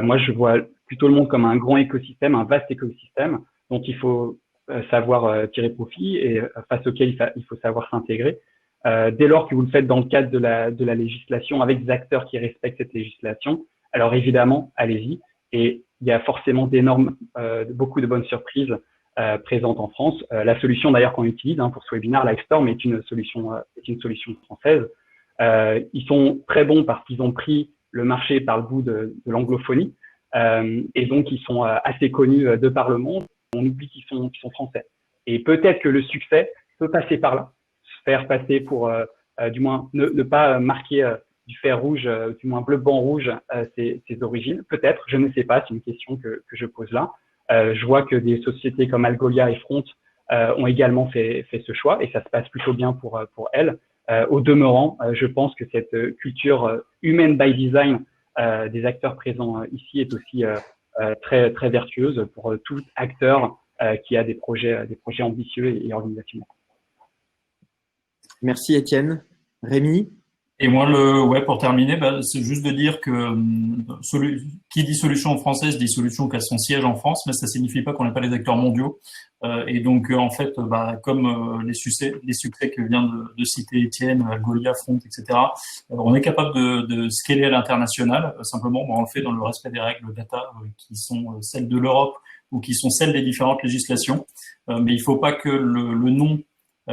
Moi, je vois plutôt le monde comme un grand écosystème, un vaste écosystème dont il faut savoir tirer profit et face auquel il faut savoir s'intégrer. Dès lors que vous le faites dans le cadre de la législation, avec des acteurs qui respectent cette législation, alors évidemment, allez-y. Et il y a forcément beaucoup de bonnes surprises présentes en France. La solution d'ailleurs qu'on utilise pour ce webinaire, Livestorm, est une solution française. Ils sont très bons parce qu'ils ont pris le marché par le bout de l'anglophonie. et donc ils sont assez connus de par le monde. On oublie qu'ils sont français. Et peut-être que le succès peut passer par là, se faire passer pour, du moins, ne pas marquer du fer rouge, du moins bleu, blanc, rouge, ses origines. Peut-être, je ne sais pas, c'est une question que je pose là. Je vois que des sociétés comme Algolia et Front ont également fait ce choix, et ça se passe plutôt bien pour elles. Au demeurant, je pense que cette culture humaine by design des acteurs présents ici est aussi très très vertueuse pour tout acteur qui a des projets ambitieux et organisationnels. Merci Étienne. Rémi? Et moi, pour terminer, c'est juste de dire que qui dit solution française dit solution qui a son siège en France, mais ça signifie pas qu'on n'est pas les acteurs mondiaux. Et donc, en fait, comme les succès que vient de citer Étienne, Algolia, Front, etc., on est capable de scaler à l'international. Simplement, on le fait dans le respect des règles data qui sont celles de l'Europe ou qui sont celles des différentes législations. Mais il faut pas que le nom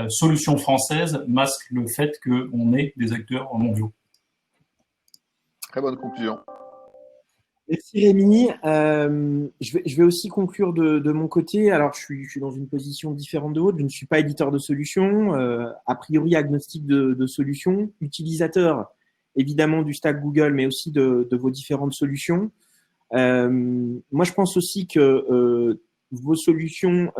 solution française masque le fait qu'on est des acteurs mondiaux. Très bonne conclusion. Merci Rémi. Je vais aussi conclure de mon côté. Alors, je suis dans une position différente de l'autre. Je ne suis pas éditeur de solutions, a priori agnostique de solutions, utilisateur évidemment du stack Google, mais aussi de vos différentes solutions. Moi, je pense aussi que vos solutions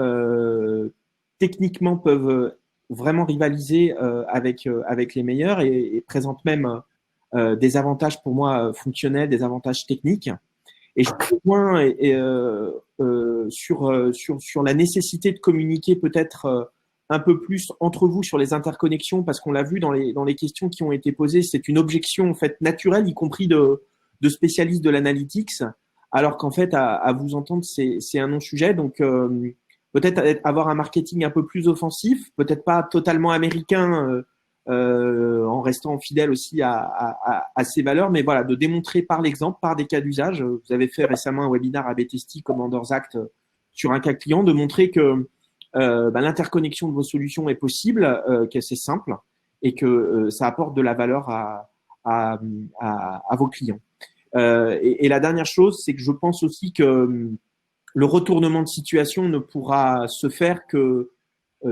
techniquement peuvent vraiment rivaliser avec les meilleurs et présentent même des avantages pour moi fonctionnels, des avantages techniques. Et je rejoins sur la nécessité de communiquer peut-être un peu plus entre vous sur les interconnexions, parce qu'on l'a vu dans les questions qui ont été posées, c'est une objection en fait naturelle, y compris de spécialistes de l'analytics, alors qu'en fait à vous entendre c'est un non-sujet. Donc peut-être avoir un marketing un peu plus offensif, peut-être pas totalement américain, en restant fidèle aussi à ses valeurs, mais voilà, de démontrer par l'exemple, par des cas d'usage. Vous avez fait récemment un webinaire à BTST, Commanders Act, sur un cas client, de montrer que l'interconnexion de vos solutions est possible, que c'est simple et que ça apporte de la valeur à vos clients. Et la dernière chose, c'est que je pense aussi que le retournement de situation ne pourra se faire que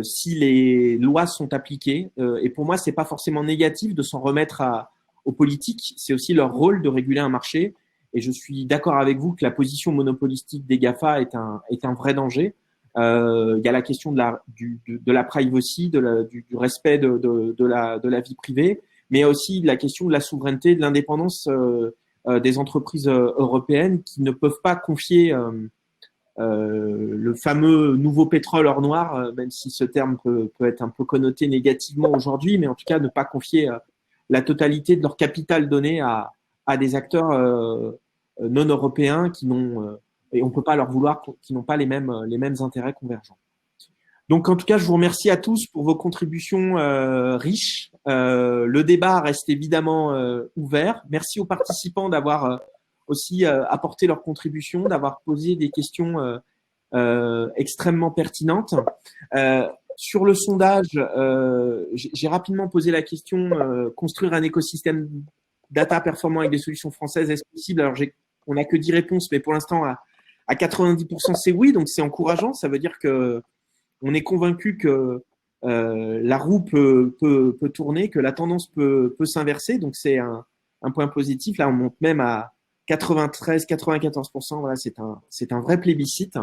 si les lois sont appliquées. Et pour moi, c'est pas forcément négatif de s'en remettre aux politiques. C'est aussi leur rôle de réguler un marché. Et je suis d'accord avec vous que la position monopolistique des GAFA est un vrai danger. Il y a la question de la privacy, du respect de la vie privée, mais il y a aussi la question de la souveraineté, de l'indépendance des entreprises européennes qui ne peuvent pas confier le fameux nouveau pétrole or noir, même si ce terme peut être un peu connoté négativement aujourd'hui, mais en tout cas ne pas confier la totalité de leur capital donné à des acteurs non européens qui n'ont et on peut pas leur vouloir, qui n'ont pas les mêmes intérêts convergents. Donc en tout cas, je vous remercie à tous pour vos contributions riches. Le débat reste évidemment ouvert. Merci aux participants d'avoir aussi apporté leurs contributions, d'avoir posé des questions extrêmement pertinentes. Sur le sondage, j'ai rapidement posé la question construire un écosystème data performant avec des solutions françaises, est-ce possible? Alors on n'a que 10 réponses, mais pour l'instant à 90% c'est oui, donc c'est encourageant. Ça veut dire que on est convaincu que la roue peut tourner, que la tendance peut s'inverser, donc c'est un point positif. Là, on monte même à 93-94%. Voilà, c'est un vrai plébiscite.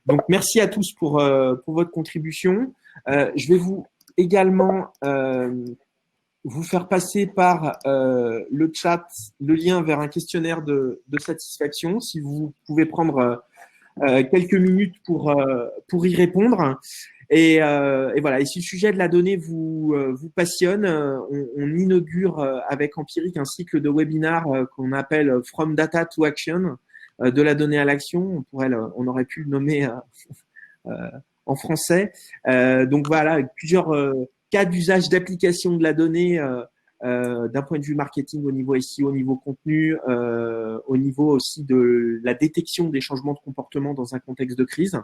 Donc, merci à tous pour votre contribution. Je vais vous également vous faire passer par le chat le lien vers un questionnaire de satisfaction. Si vous pouvez prendre quelques minutes pour y répondre. Et voilà. Et si le sujet de la donnée vous passionne, on inaugure avec Empiric un cycle de webinaires qu'on appelle From Data to Action, de la donnée à l'action. On aurait pu le nommer en français. Donc voilà, avec plusieurs cas d'usage d'application de la donnée d'un point de vue marketing au niveau SEO, au niveau contenu, au niveau aussi de la détection des changements de comportement dans un contexte de crise.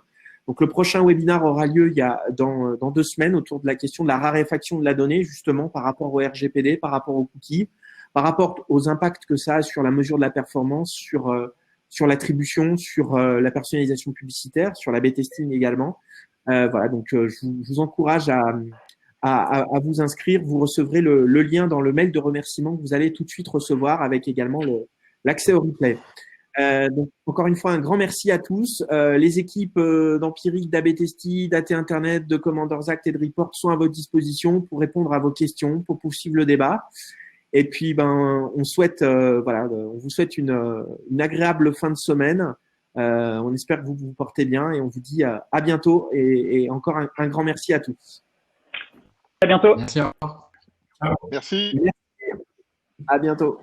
Donc, le prochain webinaire aura lieu dans 2 semaines autour de la question de la raréfaction de la donnée, justement, par rapport au RGPD, par rapport aux cookies, par rapport aux impacts que ça a sur la mesure de la performance, sur sur l'attribution, sur la personnalisation publicitaire, sur la B-testing également. Voilà, donc je vous encourage à vous inscrire. Vous recevrez le lien dans le mail de remerciement que vous allez tout de suite recevoir avec également l'accès au replay. Donc, encore une fois, un grand merci à tous. Les équipes d'Empiric, d'AB Testi, d'AT Internet, de Commanders Act et de Report sont à votre disposition pour répondre à vos questions, pour poursuivre le débat. Et puis, on souhaite, on vous souhaite une agréable fin de semaine. On espère que vous vous portez bien et on vous dit à bientôt et encore un grand merci à tous. À bientôt. Merci. Au revoir. Merci. Merci. À bientôt.